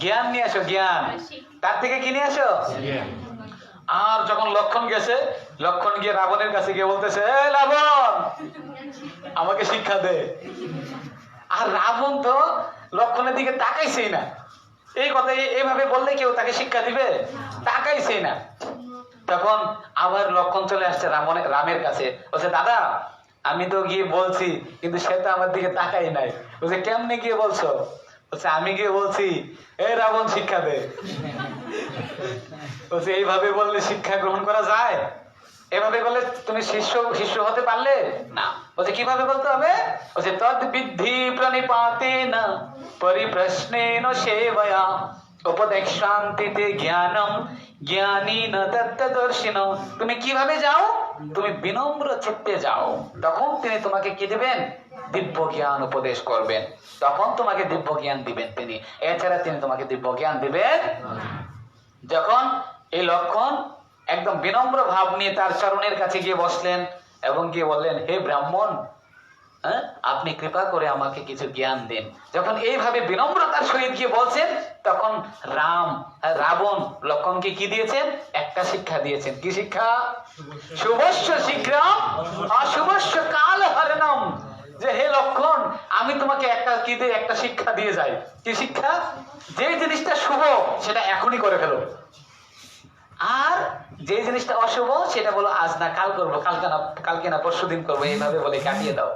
জ্ঞান নিয়ে আসো, জ্ঞান। তার থেকে কি নিয়ে আসো? আর যখন লক্ষণ গিয়ে রাবণের কাছে গিয়ে বলতেছে, এ রাবণ, আমাকে শিক্ষা দে। আর রাবণ তো লক্ষণের দিকে তাকাইছেই না। এই কথা এইভাবে বললে কেউ তাকে শিক্ষা দিবে? তাকাইছেই না। তখন আবার লক্ষণ চলে আসছে রামের কাছে, বলছে, দাদা আমি তো গিয়ে বলছি, কিন্তু সে তো আমার দিকে তাকাই নাই। বলছে, কেমনে গিয়ে বলছো? বলছে, আমি গিয়ে বলছি, এ রাবণ শিক্ষা দে। বলছে, এইভাবে বললে শিক্ষা গ্রহণ করা যায়? এভাবে বললে তুমি শিষ্য হতে পারলে না। বলছে, কিভাবে বলতে হবে? বলছে, তদ বিদ্ধি প্রণিপাতেন পরিপ্রশ্নেন সেবয়া উপদেক্ষান্তিতে জ্ঞানম জ্ঞানীন তত্ত্বদর্শিন। তুমি কিভাবে যাও? তুমি বিনম্র চিত্তে যাও, তখন তিনি তোমাকে কি দিবেন? দিব্য জ্ঞান উপদেশ করবেন, তখন তোমাকে দিব্য জ্ঞান দিবেন তিনি। এছাড়া তিনি তোমাকে দিব্য জ্ঞান দিবেন। যখন এই লক্ষণ একদম বিনম্র ভাব নিয়ে তার চরণের কাছে গিয়ে বসলেন এবং গিয়ে বললেন, হে ব্রাহ্মণ, হ্যাঁ, আপনি কৃপা করে আমাকে কিছু জ্ঞান দিন। যখন এইভাবে বিনম্রতার সহিত গিয়ে বলছেন, তখন রাবণ লক্ষণকে কি দিয়েছেন? একটা শিক্ষা দিয়েছেন। কি শিক্ষা? শুভস্য শীঘ্রম অশুভস্য কাল হরণম। যে হে লক্ষণ, আমি তোমাকে একটা শিক্ষা দিয়ে যাই। কি শিক্ষা? যে জিনিসটা শুভ সেটা এখনই করে ফেলো, আর যে জিনিসটা অশুভ সেটা বলো আজ না কাল করবো, কালকে না পরশুদিন করবো, এইভাবে বলে কাটিয়ে দাও।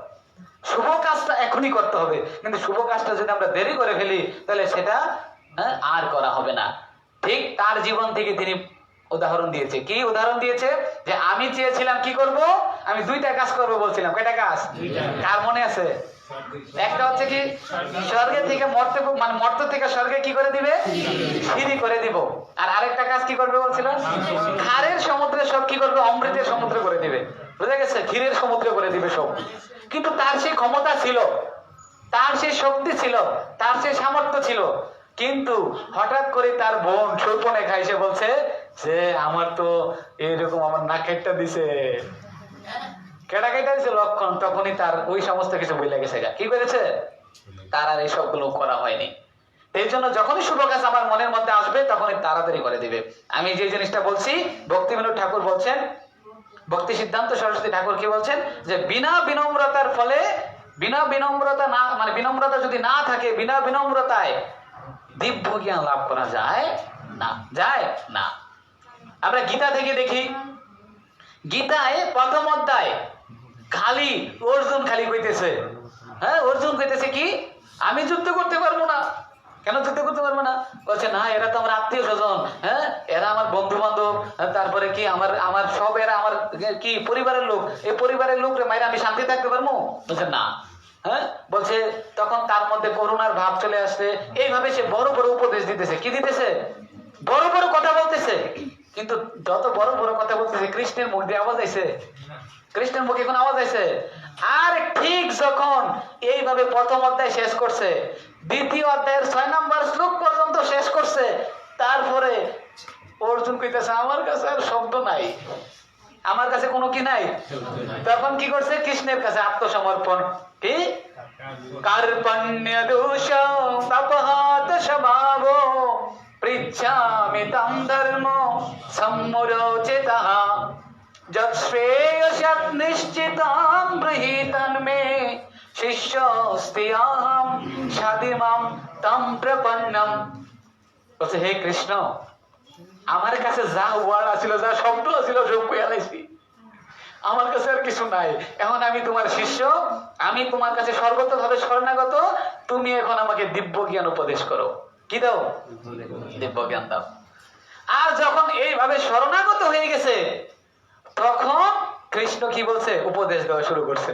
শুভ কাজটা এখনই করতে হবে, কিন্তু শুভ কাজটা যদি আমরা দেরি করে ফেলি তাহলে সেটা আর করা হবে না। ঠিক তার জীবন থেকে তিনি উদাহরণ দিয়েছে। কি উদাহরণ দিয়েছে? যে আমি চেয়েছিলাম কি করব? আমি 2টা কাজ করব বলছিলাম। কয়টা কাজ? কার মনে আছে? একটা হচ্ছে কি, স্বর্গে থেকে মর্ত থেকে স্বর্গে কি করে দিবে? সিঁড়ি করে দিব। আর আরেকটা কাজ কি করবে বলছিলাম? খারের সমুদ্রে সব কি করবে? অমৃতের সমুদ্র করে দিবে। বুঝা গেছে? ক্ষীরের সমুদ্র করে দিবে সব। কিন্তু তার সেই ক্ষমতা ছিল, তার সেই শক্তি ছিল, তার সেই সামর্থ্য ছিল, কিন্তু হঠাৎ করে তার বোন শূর্পণখা এসে বলছে যে আমার তো এইরকম আমার নাকেরটা দিছে। কেটা কেটা দিছে? লক্ষণ। তখনই তার ওই সমস্ত কিছু বলে গেছে। কি করেছে? তার আর এই সবগুলো করা হয়নি। এই জন্য যখনই শুভ কাজ আমার মনের মধ্যে আসবে তখনই তাড়াতাড়ি করে দিবে। আমি যে জিনিসটা বলছি, ভক্তিবিনোদ ঠাকুর বলছেন, ভক্তি সিদ্ধান্ত সরস্বতী ঠাকুর কি বলছেন, যে বিনা বিনম্রতার ফলে, বিনা বিনম্রতা না, মানে বিনম্রতা যদি না থাকে, বিনা বিনম্রতায় দিব্য জ্ঞান লাভ করা যায় না, যায় না। আমরা গীতা থেকে দেখি, গীতায় প্রথম অধ্যায় খালি অর্জুন খালি কইতেছে, হ্যাঁ, অর্জুন কইতেছে কি, আমি যুদ্ধ করতে পারবো না। কেন যুদ্ধ করতে পারবো না? বলছে না, এরা তো আমার আত্মীয় স্বজন, হ্যাঁ, এরা আমার বন্ধু বান্ধব, তারপরে কি আমার সব, এরা আমার কি পরিবারের লোক, এই পরিবারের লোকরে মাইরে আমি শান্তি থাকতে পারবো? বলছে না। হ্যাঁ, বলছে তখন তার মধ্যে করুণার ভাব চলে আসছে। এইভাবে সে বড় বড় উপদেশ দিতেছে। কি দিতেছে? বড় বড় কথা বলতেছে। কিন্তু যত বড় বড় কথা বলতেছে, কৃষ্ণের মুখ দিয়ে আওয়াজ আইছে? কৃষ্ণের মুখে কোন আওয়াজ আইছে? আর ঠিক যখন এইভাবে প্রথম অধ্যায় শেষ করছে, দ্বিতীয় অধ্যায়ের 6 নম্বর শ্লোক পর্যন্ত শেষ করছে, তারপরে অর্জুন কইতেছে আমার কাছে আর শব্দ নাই, আমার কাছে কোনো কি নাই। তখন কি করছে? কৃষ্ণের কাছে আত্মসমর্পণ। কি? কার্পণ্য দোষ পাপহাত স্বভাব পৃচ্ছামি তম ধর্ম সম্মুরোচিতঃ যৎ শ্রেয়স্যাৎ নিশ্চিতং গৃহীতং মে শিষ্যস্ত্যহং সাধিমাম তম প্রপন্নম। বলছে, হে কৃষ্ণ, আমার কাছে যা ওয়ার্ড আছিল, যা শব্দ আছিল, সব কইয়া লাইছি। আমার কাছে আর কিছু নাই। এখন আমি তোমার শিষ্য, আমি তোমার কাছে সর্বতভাবে শরণাগত। তুমি এখন আমাকে দিব্য জ্ঞান উপদেশ করো। কি দাও? দিব্য জ্ঞান দাও। আর যখন এইভাবে শরণাগত হয়ে গেছে, তখন কৃষ্ণ কি বলছে? উপদেশ দেওয়া শুরু করছে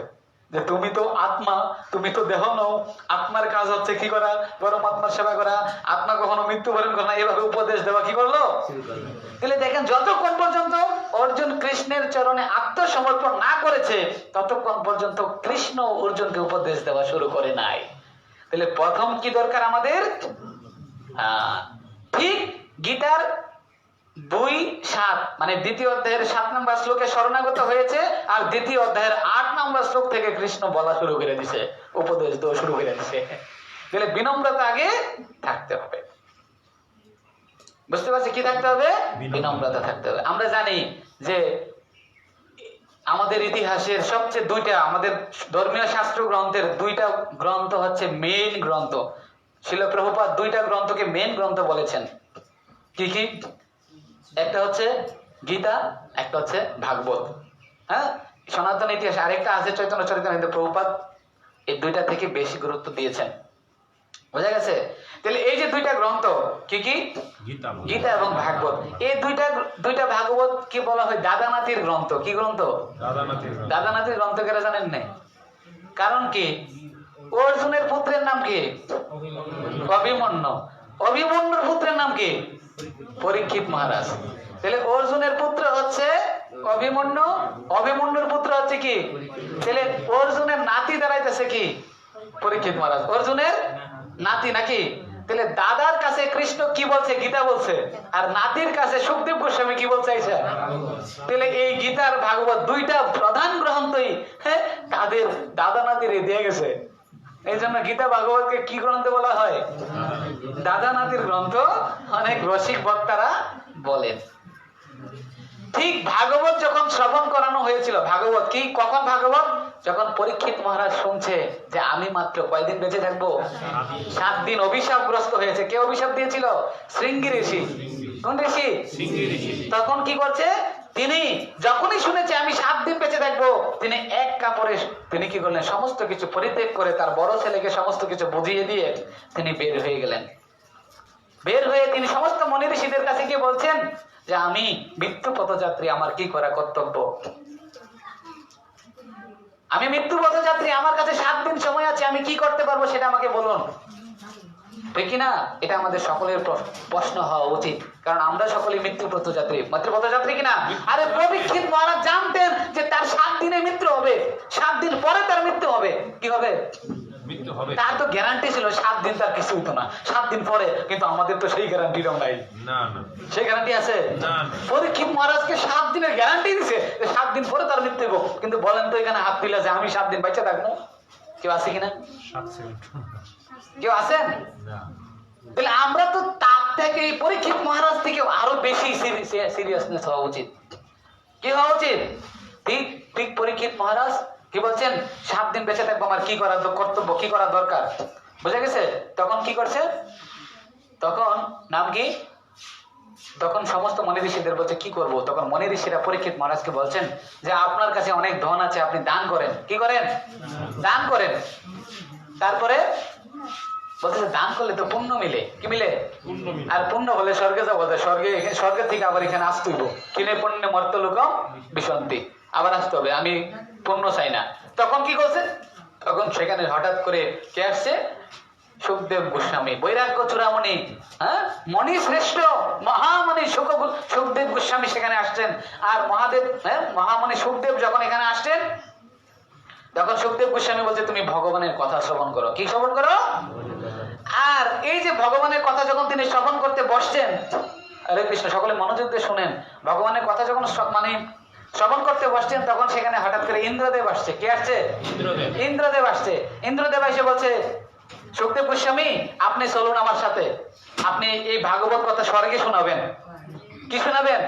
যে তুমি তো আত্মা, তুমি তো দেহ নও। আত্মার কাজ হচ্ছে কি করা? পরমাত্মার সেবা করা। আত্মা কখনো মৃত্যুবরণ করে না। এভাবে উপদেশ দেওয়া কি করলো? তাহলে দেখেন, যতক্ষণ পর্যন্ত অর্জুন কৃষ্ণের চরণে আত্মসমর্পণ না করেছে, ততক্ষণ পর্যন্ত কৃষ্ণ অর্জুনকে উপদেশ দেওয়া শুরু করে নাই। তাহলে প্রথম কি দরকার আমাদের? ঠিক গীতার 2:7 মানে দ্বিতীয় অধ্যায়ের 7 নম্বর শ্লোকে শরণাগত হয়েছে, আর দ্বিতীয় অধ্যায়ের 8 নম্বর শ্লোক থেকে কৃষ্ণ বলা শুরু করে দিছে, উপদেশ দেওয়া শুরু করে দিছে। তাহলে বিনম্রতা আগে থাকতে হবে। বুঝতে পারছি? কি থাকতে হবে? বিনম্রতা থাকতে হবে। আমরা জানি যে আমাদের ইতিহাসের সবচেয়ে দুইটা, আমাদের ধর্মীয় শাস্ত্র গ্রন্থের দুইটা গ্রন্থ হচ্ছে মেইন গ্রন্থ। শিল প্রভুপাদ দুইটা গ্রন্থকে মেইন গ্রন্থ বলেছেন। কি কি? একটা হচ্ছে গীতা, একটা হচ্ছে ভাগবত। হ্যাঁ, সনাতন ইতিহাস আরেকটা আছে চৈতন্য চরিতামৃত। প্রভুপাদ এই দুইটা থেকে বেশি গুরুত্ব দিয়েছেন। বোঝা গেছে? তাহলে এই যে দুইটা গ্রন্থ, কি কি? গীতা এবং ভাগবত। এই দুইটা ভাগবত কি বলা হয়? দাদা নাতির গ্রন্থ। কি গ্রন্থ? দাদা নাতির গ্রন্থ। কেন জানেন না? কারণ কি? অর্জুনের পুত্রের নাম কি? অভিমন্যু। অভিমন্যুর পুত্রের নাম কি? পরীক্ষিত মহারাজ। তাহলে অর্জুনের পুত্র হচ্ছে অভিমন্যু, অভিমন্যুর পুত্র হচ্ছে কি? তাহলে অর্জুনের নাতি দাঁড়াইতেছে কি? পরীক্ষিত মহারাজ। অর্জুনের নাতি নাকি? তাহলে দাদার কাছে কৃষ্ণ কি বলছে? গীতা বলছে। আর নাতির কাছে সুখদেব গোস্বামী কি বলছে? তাহলে এই গীতার ভাগবত দুইটা প্রধান গ্রন্থই তাদের দাদা নাতির দিয়ে গেছে। এই জন্য গীতা ভাগবতকে কি গ্রন্থ বলা হয়? দাদা নাতির গ্রন্থ। অনেক রসিক বক্তারা বলেন। ঠিক ভাগবত যখন শ্রবণ করানো হয়েছিল, ভাগবত কি? কখন ভাগবত? যখন পরীক্ষিত মহারাজ শুনছে যে আমি মাত্র কয়দিন বেঁচে থাকবো? 7 দিন অভিশাপগ্রস্ত হয়েছে। কে অভিশাপ দিয়েছিল? শৃঙ্গি ঋষি। কোন ঋষি? তখন কি করছে? তিনি যখনই শুনেছে আমি 7 দিন বেঁচে থাকবো, তিনি এক কাপড়ে তিনি কি করলেন? সমস্ত কিছু পরিত্যাগ করে তার বড় ছেলেকে সমস্ত কিছু বুঝিয়ে দিয়ে তিনি বের হয়ে গেলেন। বের হয়ে তিনি সমস্ত মনি ঋষিদের কাছে গিয়ে বলছেন যে আমি মৃত্যু পথযাত্রী, আমার কি করা কর্তব্য? আমি মৃত্যু পথযাত্রী, আমার কাছে 7 দিন সময় আছে, আমি কি করতে পারবো সেটা আমাকে বলুন। ঠিক কিনা? এটা আমাদের সকলের প্রশ্ন হওয়া উচিত, কারণ আমরা সকলেই মৃত্যু পথযাত্রী। মৃত্যু পথযাত্রী কিনা? আরে পরীক্ষিত মহারাজ জানতেন যে তার 7 দিনে মৃত্যু হবে, 7 দিন পরে তার মৃত্যু হবে। কি হবে? মৃত্যু হবে। তার তো গ্যারান্টি ছিল 7 দিন তার কিছু হতো না, 7 দিন পরে। কিন্তু আমাদের তো সেই গ্যারান্টিটাও নাই। না না, সেই গ্যারান্টি আছে? না। পরীক্ষিত মহারাজকে 7 দিনের গ্যারান্টি দিছে যে 7 দিন পরে তার মৃত্যু হবে। কিন্তু বলেন তো এখানে হাত তুলে যে আমি 7 দিন বেঁচে থাকবো, কেউ আছে কিনা? 7 সেকেন্ড। কেউ আছেন? না। তাহলে আমরা তো তার থেকে, পরীক্ষিত মহারাজ থেকে আরো বেশি সিরিয়াসনেস হওয়া উচিত। কি হওয়া উচিত? ঠিক ঠিক পরীক্ষিত মহারাজ কি বলছেন? 7 দিন বেঁচে থাকবো, আমার কি করা কর্তব্য, কি করা দরকার। বুঝা গেছে? তখন কি করছে? তখন নাম কি? তখন সমস্ত মনি ঋষিদের বলছে কি করব। তখন মনি ঋষিরা পরীক্ষিত মহারাজকে বলছেন যে আপনার কাছে অনেক ধন আছে, আপনি দান করেন। কি করেন? দান করেন। তারপরে বলছে দান করলে তো পুণ্য মিলে। কি মিলে? আর পুণ্য হলে স্বর্গে যাবো। স্বর্গে থেকে আবার এখানে আসতে হইব। কিনে পুণ্যে মর্ত লোকম বিশন্তি, আবার আসতে হবে। আমি পুণ্য চাই না। তখন কি করছে? তখন সেখানে হঠাৎ করে কে আসছে? সুখদেব গোস্বামী, বৈরাগ্য চূড়ামণি, মণি শ্রেষ্ঠ মহামণি সুখদেব গোস্বামী সেখানে আসছেন। আর মহামণি সুখদেব যখন এখানে আসছেন, তখন সুখদেব গোস্বামী বলছে তুমি ভগবানের কথা শ্রবণ করো। কি শ্রবণ করো? আর এই যে ভগবানের কথা যখন তিনি শ্রবণ করতে বসছেন, হরে কৃষ্ণ, সকলে মনোযোগ দিয়ে শুনেন। ভগবানের কথা যখন শ্রবণ করতে বসছেন, তখন সেখানে হঠাৎ করে ইন্দ্রদেব আসছে। কে আসছে? ইন্দ্রদেব। ইন্দ্রদেব আসছে। ইন্দ্রদেব এসে বলছে, সুখদেব গোস্বামী, আপনি চলুন আমার সাথে, আপনি এই ভাগবত কথা স্বর্গে শোনাবেন। কি শোনাবেন?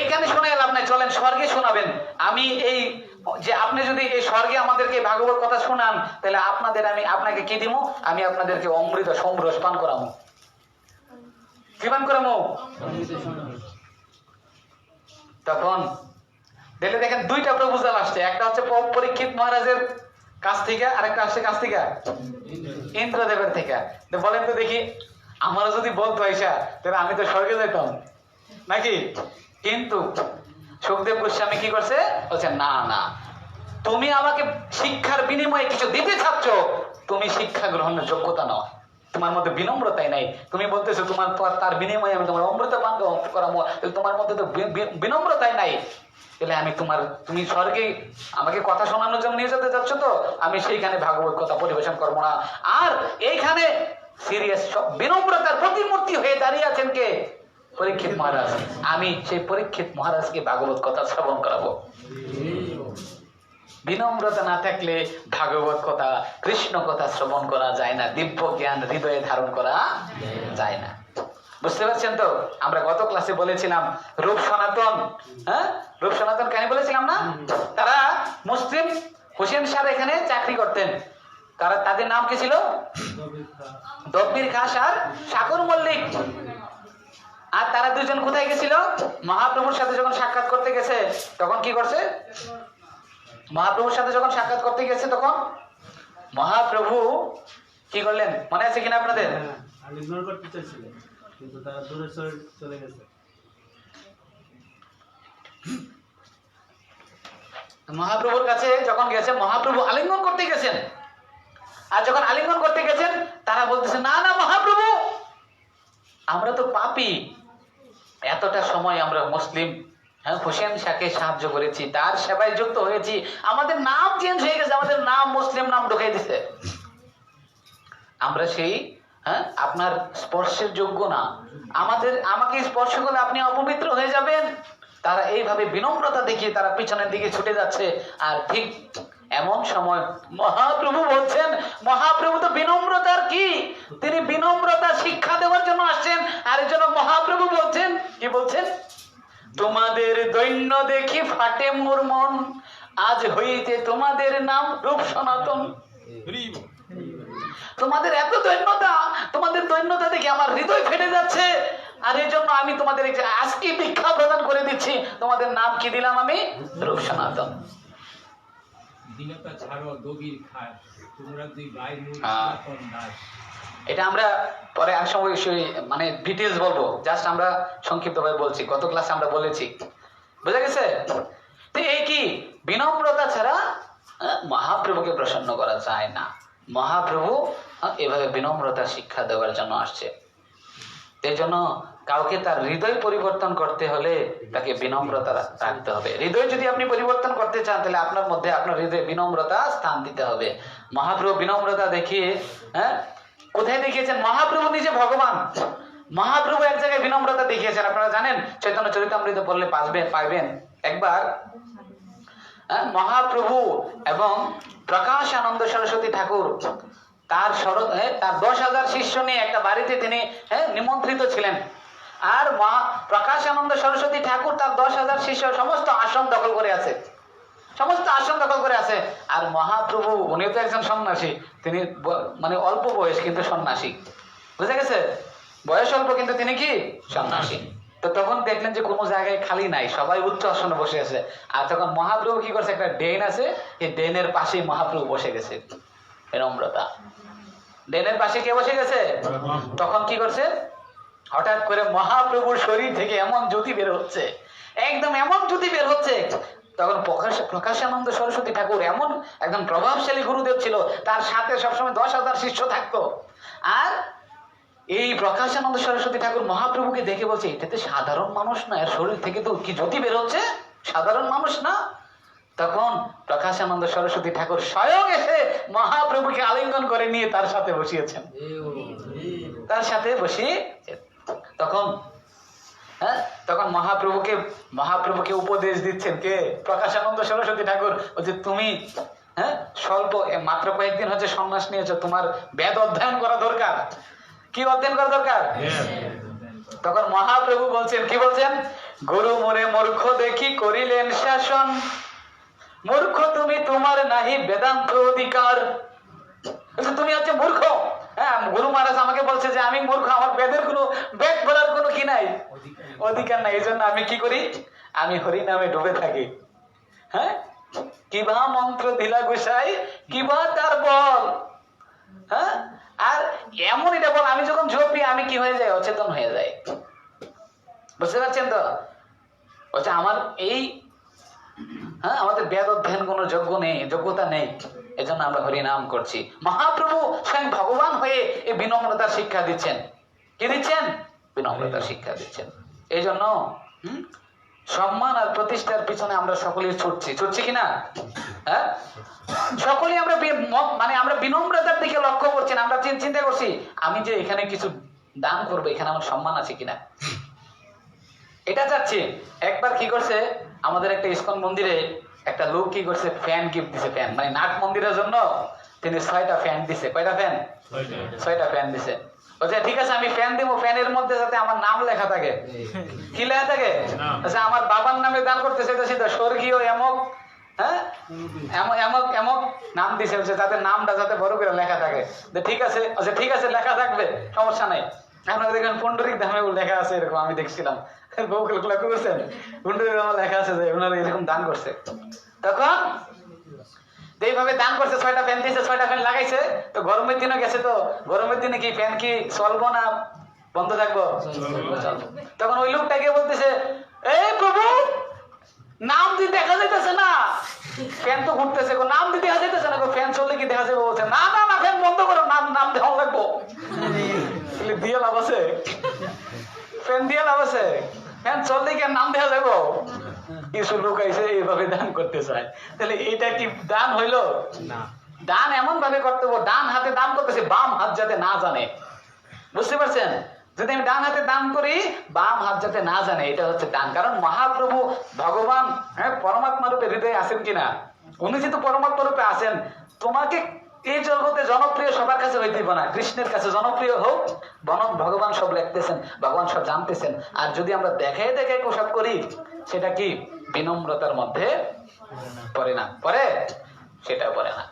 এইখানে শুনে লাভ নাই, চলেন স্বর্গে শোনাবেন। আমি এই যে আপনি যদি এই স্বর্গে আমাদেরকে ভাগবত কথা শোনান, তাহলে আপনাকে কি দিব? আমি আপনাদেরকে অমৃত সমরস পান করাবো। কি পান করাবো? তখন দেখলে দেখেন দুইটা প্রপোজাল আসছে, একটা হচ্ছে পরীক্ষিত মহারাজের কাছ থেকে, আরেকটা আসছে কাছ থেকে ইন্দ্রদেবের থেকে। তো বলেন তো দেখি, আমারও যদি বলতো আইসা, তাহলে আমি তো স্বর্গে যেতাম নাকি? কিন্তু সুখদেব গোস্বামী কি করছে? বলছে না না, তুমি আমাকে শিক্ষার বিনিময়ে কিছু দিতে চাচ্ছ, তুমি শিক্ষা গ্রহণের যোগ্যতা নাও, তোমার মধ্যে বিনম্রতাই নাই। তুমি বলতেছো তোমার তার বিনিময়ে আমি তোমার অমৃত পান করাবো, তোমার মধ্যে তো বিনম্রতাই নাই। তাহলে তুমি স্বর্গে আমাকে কথা শোনানোর জন্য নিয়ে যেতে যাচ্ছ, তো আমি সেইখানে ভাগবত কথা পরিবেশন করবো না। আর এইখানে সিরিয়াস বিনম্রতার প্রতিমূর্তি হয়ে দাঁড়িয়ে আছেন কে? পরীক্ষিত মহারাজ। আমি সেই পরীক্ষিত মহারাজকে ভাগবত কথা শ্রবণ করাবো। বিনম্রতা না থাকলে ভাগবত কথা, কৃষ্ণ কথা শ্রবণ করা যায় না, দিব্য জ্ঞান হৃদয়ে ধারণ করা যায় না। বুঝতে পারছেন তো? আমরা গত ক্লাসে বলেছিলাম রূপ সনাতন, রূপ সনাতন কাহিনী বলেছিলাম না? তারা মুসলিম হোসেন স্যার এখানে চাকরি করতেন। তাদের নাম কি ছিল? দব্বির খাস আর সাগর মল্লিক। আর তারা দুজন কোথায় গেছিল? মহাপ্রভুর সাথে যখন সাক্ষাৎ করতে গেছে, তখন কি করছে? মহাপ্রভুর সাথে যখন সাক্ষাৎ করতে গেছে, তখন মহাপ্রভু কি করলেন মনে আছে কিনা আপনাদের? আলিঙ্গন করতে চাইছিলেন, কিন্তু তারা দূরে চলে গেছে। মহাপ্রভুর কাছে যখন গেছে, মহাপ্রভু আলিঙ্গন করতে গেছেন। আর যখন আলিঙ্গন করতে গেছেন, তারা বলতেছে না না মহাপ্রভু, আমরা তো পাপী, এতটা সময় আমরা মুসলিম হোসেন শাহকে সাহায্য করেছি, তার সেবায় যুক্ত হয়েছি, আমাদের নাম চেঞ্জ হয়ে গেছে, আমাদের নাম মুসলিম নাম ঢুকাই দিছে, আমরা সেই আপনার স্পর্শের যোগ্য না, আমাকে স্পর্শ করলে আপনি অপবিত্র হয়ে যাবেন। তারা এইভাবে বিনম্রতা দেখিয়ে তারা পিছনের দিকে ছুটে যাচ্ছে। আর ঠিক এমন সময় মহাপ্রভু বলছেন, মহাপ্রভু তো বিনম্রতার কি, তিনি বিনম্রতা শিক্ষা দেওয়ার জন্য আসছেন। আর এর জন্য মহাপ্রভু বলছেন, কি বলছেন? তোমাদের দৈন্য দেখি ফাটে মোর মন, আজ হইতে তোমাদের নাম রূপ সনাতন। তোমাদের এত দৈন্যতা, তোমাদের দৈন্যতা দেখে আমার হৃদয় ফেটে যাচ্ছে। আর এই জন্য আমি তোমাদের আজকে দীক্ষা প্রদান করে দিচ্ছি। তোমাদের নাম কি দিলাম আমি? রূপ সনাতন। এটা আমরা পরে এক সময় মানে ডিটেলস বলবো, জাস্ট আমরা সংক্ষিপ্তভাবে বলছি। গত ক্লাসে আমরা বলেছি, বুঝা গেছে? তো এই কি বিনম্রতা ছাড়া মহাপ্রভুকে প্রসন্ন করা যায় না। মহাপ্রভু এভাবে বিনম্রতা শিক্ষা দেওয়ার জন্য আসছে। এই জন্য কাউকে তার হৃদয় পরিবর্তন করতে হলে তাকে বিনম্রতা রাখতে হবে। হৃদয় যদি আপনি পরিবর্তন করতে চান, তাহলে আপনার মধ্যে আপনার হৃদয়ে বিনম্রতা স্থান দিতে হবে। মহাপ্রভু বিনম্রতা দেখিয়ে কোথায় দেখিয়েছেন? মহাপ্রভু নিজে ভগবান, মহাপ্রভু এক জায়গায় বিনম্রতা দেখিয়েছেন। আপনারা জানেন, চৈতন্য চরিতামৃত পড়লে পাইবেন। একবার মহাপ্রভু এবং প্রকাশ আনন্দ সরস্বতী ঠাকুর তার 10,000 শিষ্য নিয়ে একটা বাড়িতে তিনি নিমন্ত্রিত ছিলেন। আর প্রকাশ আনন্দ সরস্বতী ঠাকুর তার 10,000 শিষ্য সমস্ত আসন দখল করে আছে, সমস্ত আসন দখল করে আছে। আর মহাপ্রভু উনি তো একজন সন্ন্যাসী, তিনি মানে অল্প বয়স কিন্তু সন্ন্যাসী, বুঝা গেছে? বয়স অল্প কিন্তু তিনি কি সন্ন্যাসী। তো তখন দেখলেন যে কোনো জায়গায় খালি নাই, সবাই উচ্চ আসনে বসে আছে। আর তখন মহাপ্রভু কি করছে, একটা ডেন আছে, এই ডেনের পাশেই মহাপ্রভু বসে গেছে। বিনম্রতা। ডেনের পাশে কে বসে গেছে? তখন কি করছে, হঠাৎ করে মহাপ্রভুর শরীর থেকে এমন জ্যোতি বের হচ্ছে, একদম এমন জ্যোতি বের হচ্ছে। তখন প্রকাশানন্দ সরস্বতী ঠাকুর এমন একদম প্রভাবশালী গুরুদেব ছিল, তার সাথে সবসময় 10,000 শিষ্য থাকতো। আর এই প্রকাশানন্দ সরস্বতী ঠাকুর মহাপ্রভুকে দেখে বলছে, এটা তো সাধারণ মানুষ না, এর শরীর থেকে তো কি জ্যোতি বের হচ্ছে, সাধারণ মানুষ না। তখন প্রকাশানন্দ সরস্বতী ঠাকুর স্বয়ং এসে মহাপ্রভুকে আলিঙ্গন করে নিয়ে তার সাথে বসিয়েছেন, তার সাথে বসিয়ে। তখন হ্যাঁ, তখন মহাপ্রভুকে উপদেশ দিচ্ছেন কে? প্রকাশানন্দ সরস্বতী ঠাকুর বলছে তুমি হ্যাঁ স্বল্প মাত্র কয়েকদিন হচ্ছে সন্ন্যাস নিয়েছো, তোমার বেদ অধ্যয়ন করা দরকার। কি অধ্যয়ন করা দরকার? তখন মহাপ্রভু বলছেন, কি বলছেন? গুরু মোরে মূর্খ দেখি করিলেন শাসন, মূর্খ তুমি তোমার নাহি বেদান্ত অধিকার। তুমি হচ্ছে মূর্খ। হ্যাঁ, গুরু মহারাজ আমাকে বলছে যে আমি মূর্খ, আমার বেদের কোনো বেদ বলার কোনো কি নাই, অধিকার নাই। এই জন্য আমি কি করি? আমি হরি নামে ডুবে থাকি। হ্যাঁ, কিবা মন্ত্র দিলা গোসাই, কিবা তার বল। হ্যাঁ, আর এমন এটা বল, আমি যখন ঝোপি আমি কি হয়ে যাই? অচেতন হয়ে যাই। বুঝতে পারছেন তো? বলছে আমার এই হ্যাঁ আমাদের বেদ অধ্যয়ন কোনো যোগ্যতা নেই, এজন্য আমরা হরিনাম করছি। মহাপ্রভু স্বয়ং ভগবান হয়ে এই বিনম্রতার শিক্ষা দিচ্ছেন। কি দিচ্ছেন? বিনম্রতার শিক্ষা দিচ্ছেন। এই জন্য সম্মান আর প্রতিষ্ঠার পিছনে আমরা সকলেই ছুটছি কিনা? হ্যাঁ, সকলেই আমরা মানে আমরা বিনম্রতার দিকে লক্ষ্য করছি না। আমরা চিন্তা করছি আমি যে এখানে কিছু দান করবো, এখানে আমার সম্মান আছে কিনা, এটা চাচ্ছি। একবার কি করছে, আমাদের একটা ইস্কন মন্দিরে একটা লোক কি করছে, ফ্যান গিফট দিছে। ফ্যান মানে নাট মন্দিরের জন্য তিনি 6টা ফ্যান দিছে। কয়টা ফ্যান? 6টা ফ্যান দিছে। বলছে ঠিক আছে আমি ফ্যান দিব, ফ্যানের মধ্যে যাতে আমার নাম লেখা থাকে। কি লেখা থাকে? আচ্ছা আমার বাবার নামে দান করতেছে, এটা সেটা স্বর্গীয় এমক, হ্যাঁ এমক নাম দিছে, যাতে নামটা যাতে বড় করে লেখা থাকে। ঠিক আছে, আচ্ছা ঠিক আছে লেখা থাকবে, সমস্যা নাই। আপনারা দেখেন পুন্ডরিক ধামে লেখা আছে, এরকম আমি দেখছিলাম। লক্ষ্য করছেন? পুন্ডরিক ধামে লেখা আছে যে ওনারা এরকম দান করছে। তখন এইভাবে দান করছে, 6টা ফ্যান দিয়েছে, 6টা ফ্যান লাগাইছে। তো গরমের দিনে গেছে, তো গরমের দিনে কি ফ্যান কি চলবো না বন্ধ থাকবো? তখন ওই লোকটা গিয়ে বলতেছে, এই প্রভু নাম দিয়ে দেখা যাইতেছে না, ফ্যান তো ঘুরতেছে, নাম দিয়ে দেখা যাইতেছে না, ফ্যান চললে কি দেখা যাবে? বলছে না না না ফ্যান বন্ধ করো, নাম দেওয়া লাগবো। দিয়ে লাভ আছে? ফ্যান দিয়ে লাভ আছে? ফ্যান চললে কি নাম দেওয়া যাবো? কিছু লোক এসে এইভাবে দান করতে চায়। তাহলে এটা কি দান হইলো? না। দান এমন ভাবে করতে হবে, ডান হাতে দান করতেছে, বাম হাত যাতে না জানে। বুঝতে পারছেন? যদি আমি ডান হাতে দান করি, বাম হাত যাতে না জানে, এটা হচ্ছে দান। কারণ মহাপ্রভু ভগবান হ্যাঁ পরমাত্মা রূপে হৃদয়ে আছেন কিনা? উনি যেহেতু পরমাত্মা রূপে আছেন, তোমাকে এই জগতে জনপ্রিয় সবার কাছে হইতে না, কৃষ্ণের কাছে জনপ্রিয় হোক। ভগবান সব লিখতেছেন, ভগবান সব জানতেছেন। আর যদি আমরা দেখাই সব করি, সেটা কি বিনম্রতার মধ্যে পড়ে না? পড়ে? সেটা পড়ে না।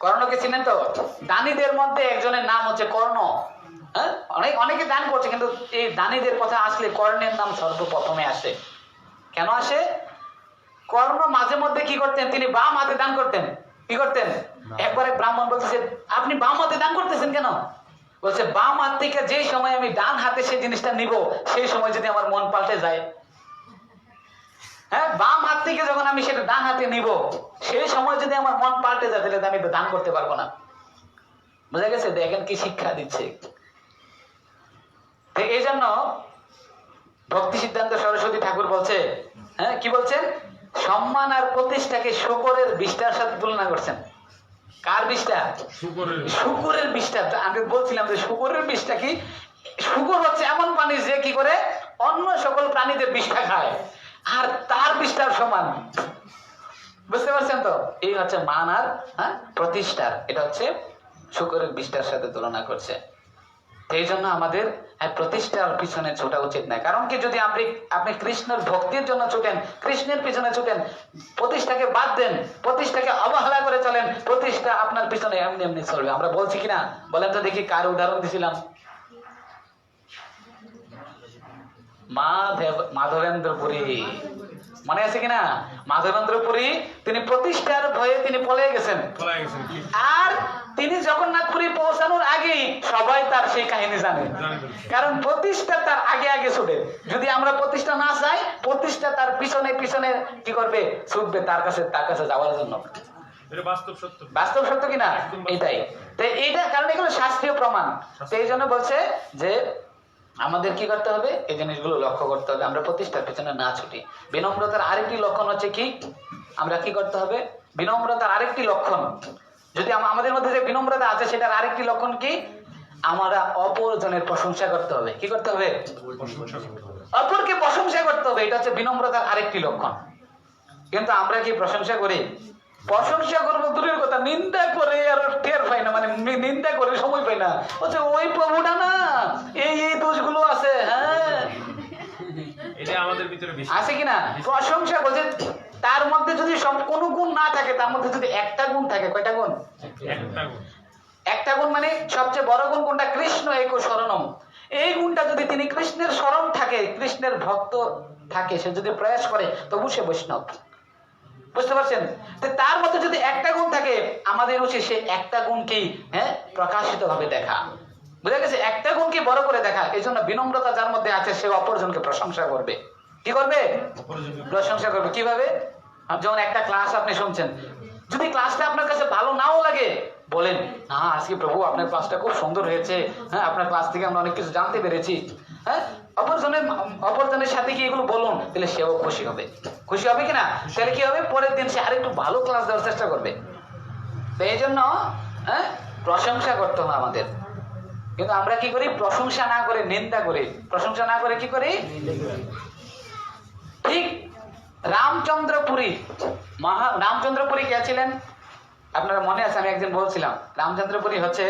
কর্ণকে চিনেন তো? দানীদের মধ্যে একজনের নাম হচ্ছে কর্ণ। হ্যাঁ, অনেকে দান করছে, কিন্তু এই দানীদের কথা আসলে কর্ণের নাম সর্বপ্রথমে আসে। কেন আসে? কর্ণ মাঝে মধ্যে কি করতেন, তিনি বাম হাতে দান করতেন। কি করতেন? একবার এক ব্রাহ্মণ বলতেছে, আপনি বাম হাতে দান করতেছেন কেন? বলছে বাম হাত থেকে যে সময় আমি ডান হাতে সেই জিনিসটা নিব, সেই সময় যদি আমার মন পাল্টে যায়, হ্যাঁ বাম হাত থেকে যখন আমি সেটা ডান হাতে নিব, সেই সময় যদি আমার মন পাল্টে যায়, তাহলে আমি তো দান করতে পারবো না। বুঝা গেছে? দেখেন কি শিক্ষা দিচ্ছে। এই জন্য ভক্তি সিদ্ধান্ত সরস্বতী ঠাকুর বলছে, হ্যাঁ কি বলছেন? সম্মান আর প্রতিষ্ঠাকে শূকরের বিষ্ঠার সাথে তুলনা করছেন। কার বিষ্ঠা? শূকরের বিষ্ঠা। আমি বলছিলাম যে শূকরের বিষ্ঠা কি? শূকর হচ্ছে এমন প্রাণী যে কি করে অন্য সকল প্রাণীদের বিষ্ঠা খায়, আর তার বিষ্ঠার সমান। বুঝতে পারছেন তো? এই হচ্ছে মান আর প্রতিষ্ঠার, এটা হচ্ছে শূকরের বিষ্ঠার সাথে তুলনা করছে। এই জন্য আমাদের প্রতিষ্ঠার পিছনে ছোটা উচিত না। কারণ কি, যদি আপনি কৃষ্ণের ভক্তির জন্য ছুটেন, কৃষ্ণের পিছনে ছুটেন, প্রতিষ্ঠাকে বাদ দেন, প্রতিষ্ঠাকে অবহেলা করে চলেন, প্রতিষ্ঠা আপনার পিছনে এমনি এমনি চলবে। আমরা বলছি কিনা বলেন তো দেখি? কার উদাহরণ দিছিলাম? মাধবেন্দ্রপুরী, মনে আছে কিনা? মাধবেন্দ্রপুরী তিনি প্রতিষ্ঠার ভয়ে তিনি পলে গেছেন, আর তিনি জগন্নাথপুরী পৌঁছানোর আগেই সবাই তার সেই কাহিনী জানে। কারণ প্রতিষ্ঠা তার আগে আগে ছুটে। যদি আমরা প্রতিষ্ঠা না চাই, প্রতিষ্ঠা তার পিছনে পিছনে কি করবে? ছুটবে তার কাছে যাওয়ার জন্য। বাস্তব সত্য কিনা? এটাই। তো এইটা কারণ এগুলো শাস্ত্রীয় প্রমাণ। এই জন্য বলছে যে আমাদের কি করতে হবে? এই জিনিসগুলো লক্ষ্য করতে হবে, আমরা প্রতিষ্ঠার পিছনে না ছুটি। বিনম্রতার আরেকটি লক্ষণ হচ্ছে কি? আমরা কি করতে হবে? বিনম্রতার আরেকটি লক্ষণ, যদি আমাদের মধ্যে যে বিনম্রতা আছে, সেটার আরেকটি লক্ষণ কি? আমরা অপরজনের প্রশংসা করতে হবে। কি করতে হবে? প্রশংসা করতে হবে। অপরকে প্রশংসা করতে হবে। এটা হচ্ছে বিনম্রতার আরেকটি লক্ষণ। কিন্তু আমরা কি প্রশংসা করি? প্রশংসা করবো দূরের কথা, নিন্দা করে আর টের পাই না, মানে নিন্দা করে সময় পাই না। বলছে ওই প্রভুটা না, এই দোষগুলো আছে। হ্যাঁ, এটা আমাদের ভিতরে বেশি আছে কিনা? প্রশংসা বলছে তার মধ্যে যদি সব কোনো গুণ না থাকে, তার মধ্যে যদি একটা গুণ থাকে। কয়টা গুণ? একটা গুণ। একটা গুণ মানে সবচেয়ে বড় গুণ কোনটা? কৃষ্ণ एको শরণম। এই গুণটা যদি তিনি কৃষ্ণের শরণ থাকে, কৃষ্ণের ভক্ত থাকে, সে যদি প্রয়াস করে, তবু সে বৈষ্ণব। বুঝতে পারছেন? তো তার মধ্যে যদি একটা গুণ থাকে, আমাদের উচিত সে একটা গুণকেই প্রকাশিত ভাবে দেখা। বুঝা গেছে? একটা গুণকে বড় করে দেখা। এই জন্য বিনম্রতা যার মধ্যে আছে, সে অপরজনকে প্রশংসা করবে। কি করবে? অপরজনকে প্রশংসা করবে। কিভাবে? যেমন একটা ক্লাস আপনি শুনছেন, যদি ক্লাসটা আপনার কাছে ভালো নাও লাগে, বলেন হ্যাঁ আজকে প্রভু আপনার ক্লাসটা খুব সুন্দর হয়েছে, হ্যাঁ আপনার ক্লাস থেকে আমরা অনেক কিছু জানতে পেরেছি। হ্যাঁ, অপরজনের সাথে কি এগুলো বলুন, তাহলে সেও খুশি হবে। খুশি হবে কিনা? তাহলে কি হবে? পরের দিন সে আরেকটু ভালো ক্লাস দেওয়ার চেষ্টা করবে। তো এই জন্য প্রশংসা করতে হবে আমাদের। কিন্তু আমরা কি করি? প্রশংসা না করে নিন্দা করি। প্রশংসা না করে কি করি? ঠিক রামচন্দ্রপুরী রামচন্দ্রপুরী কে ছিলেন? আপনারা মনে আছে, আমি একদিন বলছিলাম রামচন্দ্রপুরী হচ্ছে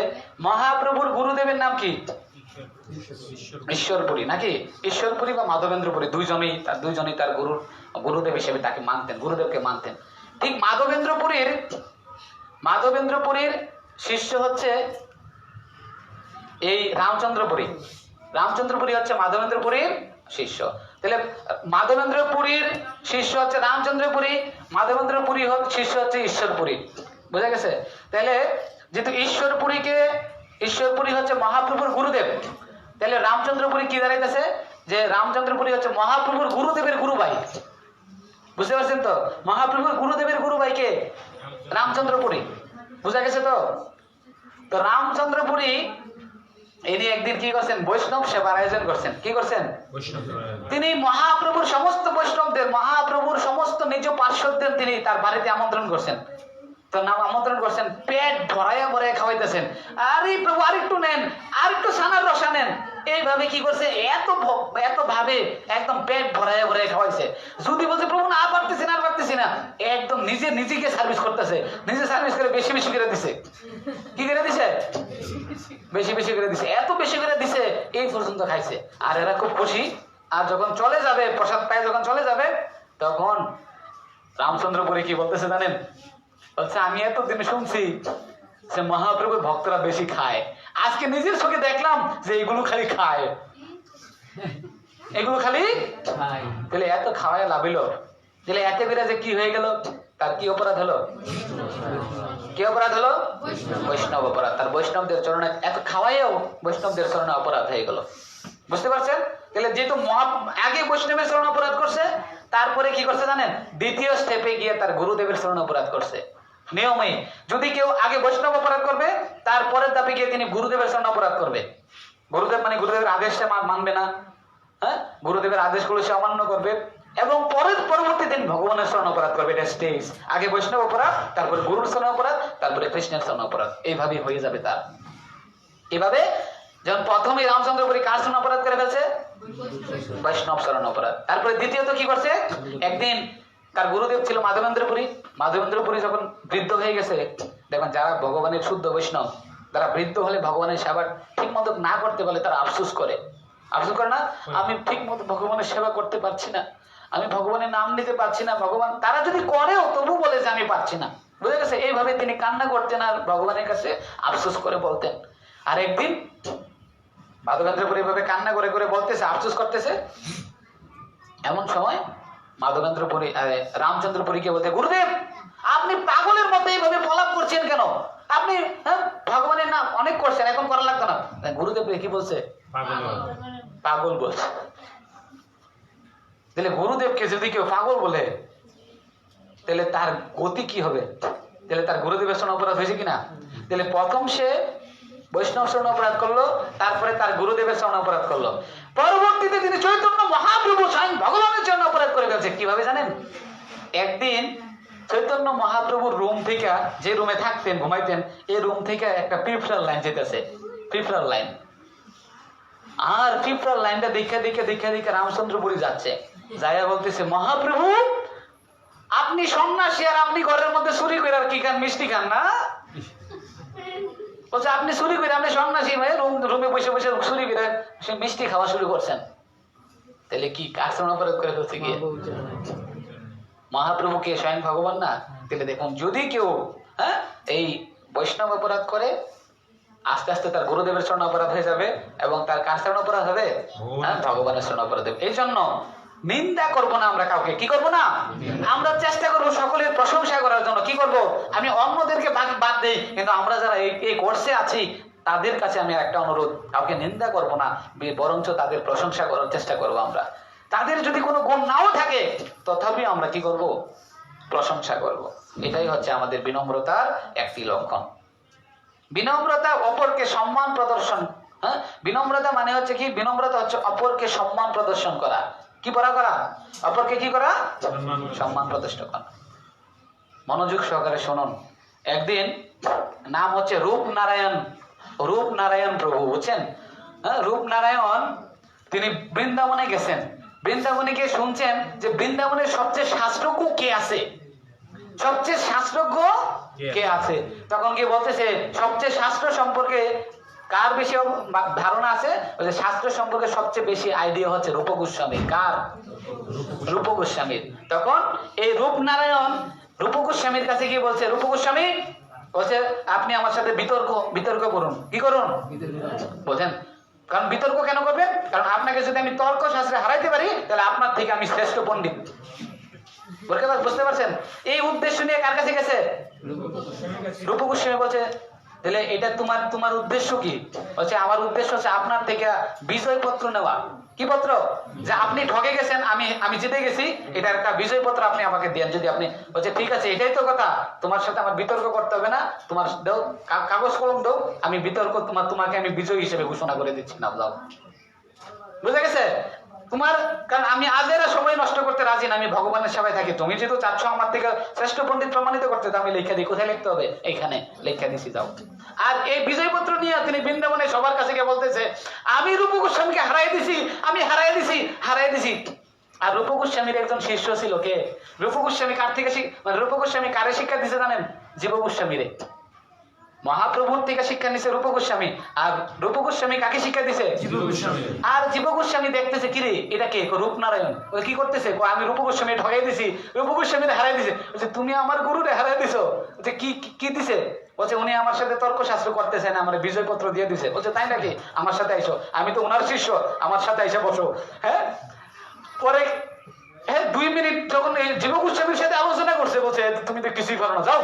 মহাপ্রভুর গুরুদেবের নাম কি? ঈশ্বরপুরী নাকি? ঈশ্বরপুরী বা মাধবেন্দ্রপুরী, দুইজনই তার গুরুদেব হিসেবে তাকে মানতেন, গুরুদেবকে মানতেন। ঠিক মাধবেন্দ্রপুরীর শিষ্য হচ্ছে এই রামচন্দ্রপুরী। রামচন্দ্রপুরী হচ্ছে মাধবেন্দ্রপুরীর শিষ্য। তাহলে মাধবেন্দ্রপুরীর শিষ্য হচ্ছে রামচন্দ্রপুরী, মাধবেন্দ্রপুরী শিষ্য হচ্ছে ঈশ্বরপুরী। বুঝা গেছে? তাহলে যেহেতু ঈশ্বরপুরী হচ্ছে মহাপ্রভুর গুরুদেব, তাহলে রামচন্দ্রপুরী কি দাঁড়াইতেছে? যে রামচন্দ্রপুরী হচ্ছে মহাপ্রভুর গুরুদেবের গুরু ভাই। বুঝতে পারছেন তো? মহাপ্রভুর গুরুদেবের গুরু ভাই কে? রামচন্দ্রপুরী। বুঝা গেছে তো? তো রামচন্দ্রপুরী ইনি একদিন কি করছেন? বৈষ্ণব সেবার আয়োজন করছেন। কি করছেন? তিনি মহাপ্রভুর সমস্ত বৈষ্ণবদের, মহাপ্রভুর সমস্ত নিজ পার্শ্বদের তিনি তার বাড়িতে আমন্ত্রণ করছেন। তো নাম আমন্ত্রণ করছেন, পেট ভরাইয়া ভরাইয়া খাওয়াইতেছেন। আরে প্রভু আরেকটু নেন, আরেকটু সানার রসা নেন। এইভাবে কি করছে? এত ভাবে একদম পেট ভরাইয়া ভরাইয়া খাওয়াইছে। যদি বলছে প্রভু না আর পারতেছি না, একদম নিজেকে সার্ভিস করতেছে। নিজে সার্ভিস করে বেশি বেশি করে দিছে। কি করে দিছে? বেশি বেশি করে দিছে। এত বেশি করে দিছে, এই পর্যন্ত খাইছে। আর এরা খুব খুশি। আর যখন চলে যাবে, প্রসাদ পায় যখন চলে যাবে, তখন রামচন্দ্রপুরী কি বলতেছে জানেন? বলছে আমি এতদিন শুনছি যে মহাপ্রভুর ভক্তরা বেশি খায়, আজকে নিজের চোখে দেখলাম যে এগুলো খালি খায়, এগুলো খালি খায়। তাহলে এত খাওয়ায় লাভিল, তাহলে এত বেড়া যে কি হয়ে গেল? তার কি অপরাধ হলো? কি অপরাধ হলো? বৈষ্ণব অপরাধ। তার বৈষ্ণবদের চরণে এত খাওয়াইও বৈষ্ণবদের চরণে অপরাধ হয়ে গেল। বুঝতে পারছেন? তাহলে যেহেতু আগে বৈষ্ণবের চরণ অপরাধ করছে, তারপরে কি করছে জানেন? দ্বিতীয় স্টেপে গিয়ে তার গুরুদেবের চরণ অপরাধ করছে। নিয়মেই যদি কেউ আগে বৈষ্ণব অপরাধ করবে, তারপরের ধাপে গিয়ে তিনি গুরুদেবের চরণ অপরাধ করবে। গুরুদেব মানে গুরুদেবের আদেশটা মানবে না, হ্যাঁ, গুরুদেবের আদেশগুলো সে অমান্য করবে, এবং পরবর্তী দিন ভগবানের চরণ অপরাধ করবে। এটা স্টেজ। আগে বৈষ্ণব অপরাধ, তারপরে গুরুর চরণ অপরাধ, তারপরে কৃষ্ণের চরণ অপরাধ। এইভাবেই হয়ে যাবে তার। এভাবে যখন প্রথমে রামচন্দ্রপুরী কার চরণ অপরাধ করে ফেলছে? বৈষ্ণব চরণ অপরাধ। তারপরে দ্বিতীয়ত কি করছে? একদিন তার গুরুদেব ছিল মাধবেন্দ্রপুরী যখন বৃদ্ধ হয়ে গেছে, দেখবেন যারা ভগবানের শুদ্ধ বৈষ্ণব, তারা বৃদ্ধ হলে ভগবানের সেবা ঠিক মতো না করতে পারলে তারা আফসোস করে না, আমি ঠিক মতো ভগবানের সেবা করতে পারছি না, আমি ভগবানের নাম নিতে পারছি না। ভগবান তারা যদি করেও তবু বলে যে আমি পারছি না। বুঝে গেছে? এইভাবে তিনি কান্না করতেন আর ভগবানের কাছে আফসোস করে বলতেন। আর একদিন মাধবেন্দ্রপুরী এইভাবে কান্না করে করে বলতেছে, আফসোস করতেছে। এমন সময় রামচন্দ্রপুরীকে বলতে, গুরুদেব আপনি পাগলের মতো এইভাবে প্রলাপ করছেন কেন? আপনি ভগবানের নাম অনেক করছেন, এখন করা লাগতো না। গুরুদেব কি বলছে? পাগল বলছে। তাহলে গুরুদেবকে যদি কেউ পাগল বলে, তাহলে তার গতি কি হবে? তাহলে তার গুরুদেবের শরণ অপরাধ হয়েছে কিনা? তাহলে প্রথম সে বৈষ্ণব শরণ অপরাধ করলো, তারপরে তার গুরুদেবের শরণ অপরাধ করলো, পরবর্তীতে তিনি চৈতন্য মহাপ্রভু স্বয়ং ভগবানের জন্য অপরাধ করে ফেলছে। কিভাবে জানেন? একদিন চৈতন্য মহাপ্রভুর রুম থেকে, যে রুমে থাকতেন ঘুমাইতেন, এই রুম থেকে একটা পিঁপড়ার লাইন যেতেছে। পিঁপড়ার লাইন। আর পিঁপড়ার লাইনটা দেখে দেখে দেখে দেখে রামচন্দ্রপুরী যাচ্ছে, যাইয়া বলতেছে মহাপ্রভু আপনি সন্ন্যাসী আর আপনি ঘরের মধ্যে চুরি করে আর কি খান, মিষ্টি খান না? বলছে আপনি চুরি করে, আপনি সন্ন্যাসী ভাই রুমে বসে বসে চুরি করে সে মিষ্টি খাওয়া শুরু করছেন, তাহলে কি কার অপরাধ করে ফেলছে গিয়ে? মহাপ্রভুকে স্বয়ং ভগবান না? তাহলে দেখুন যদি কেউ এই বৈষ্ণব অপরাধ করে, আস্তে আস্তে তার গুরুদেবের শরণ অপরাধ হয়ে যাবে এবং তার কার শরণ অপরাধ হবে? ভগবানের শরণ অপরাধ হবে। এই জন্য নিন্দা করবো না আমরা কাউকে, কি করবো না? আমরা চেষ্টা করবো সকলের প্রশংসা করার জন্য। কি করব? আমি অন্যদেরকে বাদ দেই, কিন্তু আমরা যারা এই কোর্সে আছি তাদের কাছে আমি একটা অনুরোধ, কাউকে নিন্দা করবো না, বরঞ্চ তাদের প্রশংসা করার চেষ্টা করবো আমরা। তাদের যদি কোনো গুণ নাও থাকে তথাপি আমরা কি করব? প্রশংসা করব। এটাই হচ্ছে আমাদের বিনম্রতার একটি লক্ষণ। বিনম্রতা অপরকে সম্মান প্রদর্শন। বিনম্রতা মানে হচ্ছে কি? বিনম্রতা হচ্ছে অপরকে সম্মান প্রদর্শন করা। কি করা? অপরকে কি করা? সম্মান প্রদর্শন করা। মনোযোগ সহকারে শুনুন। একদিন নাম হচ্ছে রূপনারায়ণ প্রভু, বুঝছেন? রূপনারায়ণ তিনি বৃন্দাবনে গেছেন। বৃন্দাবনে গিয়ে শুনছেন যে বৃন্দাবনের সবচেয়ে শাস্ত্রজ্ঞ কে আছে, সবচেয়ে শাস্ত্রজ্ঞ কে আছে। তখন কি বলতেছে সবচেয়ে শাস্ত্র সম্পর্কে কার বেশি ধারণা আছে? শাস্ত্র সম্পর্কে সবচেয়ে বেশি আইডিয়া হচ্ছে রূপ গোস্বামীর। কার? রূপ গোস্বামীর। তখন এই রূপনারায়ণ রূপ গোস্বামীর কাছে গিয়ে বলছে, রূপ গোস্বামী বলছে আপনি আমার সাথে বিতর্ক করুন। কি করুন? বলছেন কারণ বিতর্ক কেন করবেন? কারণ আপনাকে যদি আমি তর্ক শাস্ত্রে হারাইতে পারি তাহলে আপনার থেকে আমি শ্রেষ্ঠ পণ্ডিত। বুঝতে পারছেন? এই উদ্দেশ্য নিয়ে কার কাছে গেছে? রূপ গোস্বামী বলছে তাহলে এটা তোমার উদ্দেশ্য কি? বলছে আমার উদ্দেশ্য হচ্ছে আপনার থেকে বিজয় পত্র নেওয়া। কি পত্র? যে আপনি ঠকে গেছেন, আমি জিতে গেছি, এটা একটা বিজয় পত্র আপনি আমাকে দেন। যদি আপনি বলছে ঠিক আছে, এটাই তো কথা, তোমার সাথে আমার বিতর্ক করতে হবে না, তোমার দাও কাগজ কলম দাও, আমি বিতর্ক তোমাকে আমি বিজয়ী হিসেবে ঘোষণা করে দিচ্ছি, না দাও। বুঝা গেছে? কারণ আমি আজেরা সময় নষ্ট করতে রাজি না, আমি ভগবানের সেবায় থাকি। তুমি যেহেতু চাচ্ছ আমার থেকে শ্রেষ্ঠ পণ্ডিত প্রমাণিত করতে, আমি লেখা দিই। কোথায় লিখতে হবে? এইখানে লেখা দিছি, যাও। আর এই বিজয়পত্র নিয়ে তিনি বৃন্দাবনে সবার কাছে গিয়ে বলতেছে আমি রূপ গোস্বামীকে হারাই দিছি। আর রূপ গোস্বামীর একজন শিষ্য ছিল। কে? রূপ গোস্বামী কার থেকে রূপ গোস্বামী কারে শিক্ষা দিছে জানেন? জীব গোস্বামীরে। মহাপ্রভুর থেকে শিক্ষা নিছে রূপ গোস্বামী। আর রূপ গোস্বামী কাকে শিক্ষা দিছে? আর জীব গোস্বামী দেখতেছে কিরে এটা কে? রূপনারায়ণ। কি করতেছে? আমি রূপ গোস্বামী ঠকাই দিছি, রূপ গোস্বামী হারাই দিছে। বলছে তুমি আমার গুরুরে হারাই দিছো। বলছে কি দিছে? বলছে উনি আমার সাথে তর্ক শাস্ত্র করতেছেন, আমার বিজয় পত্র দিয়ে দিছে। বলছে তাই নাকি? আমার সাথে আইসো, আমি তো ওনার শিষ্য, আমার সাথে আইসা বসো। পরে 2 মিনিট যখন জীব গোস্বামীর সাথে আলোচনা করছে, বলছে তুমি তো কিছুই করো না, যাও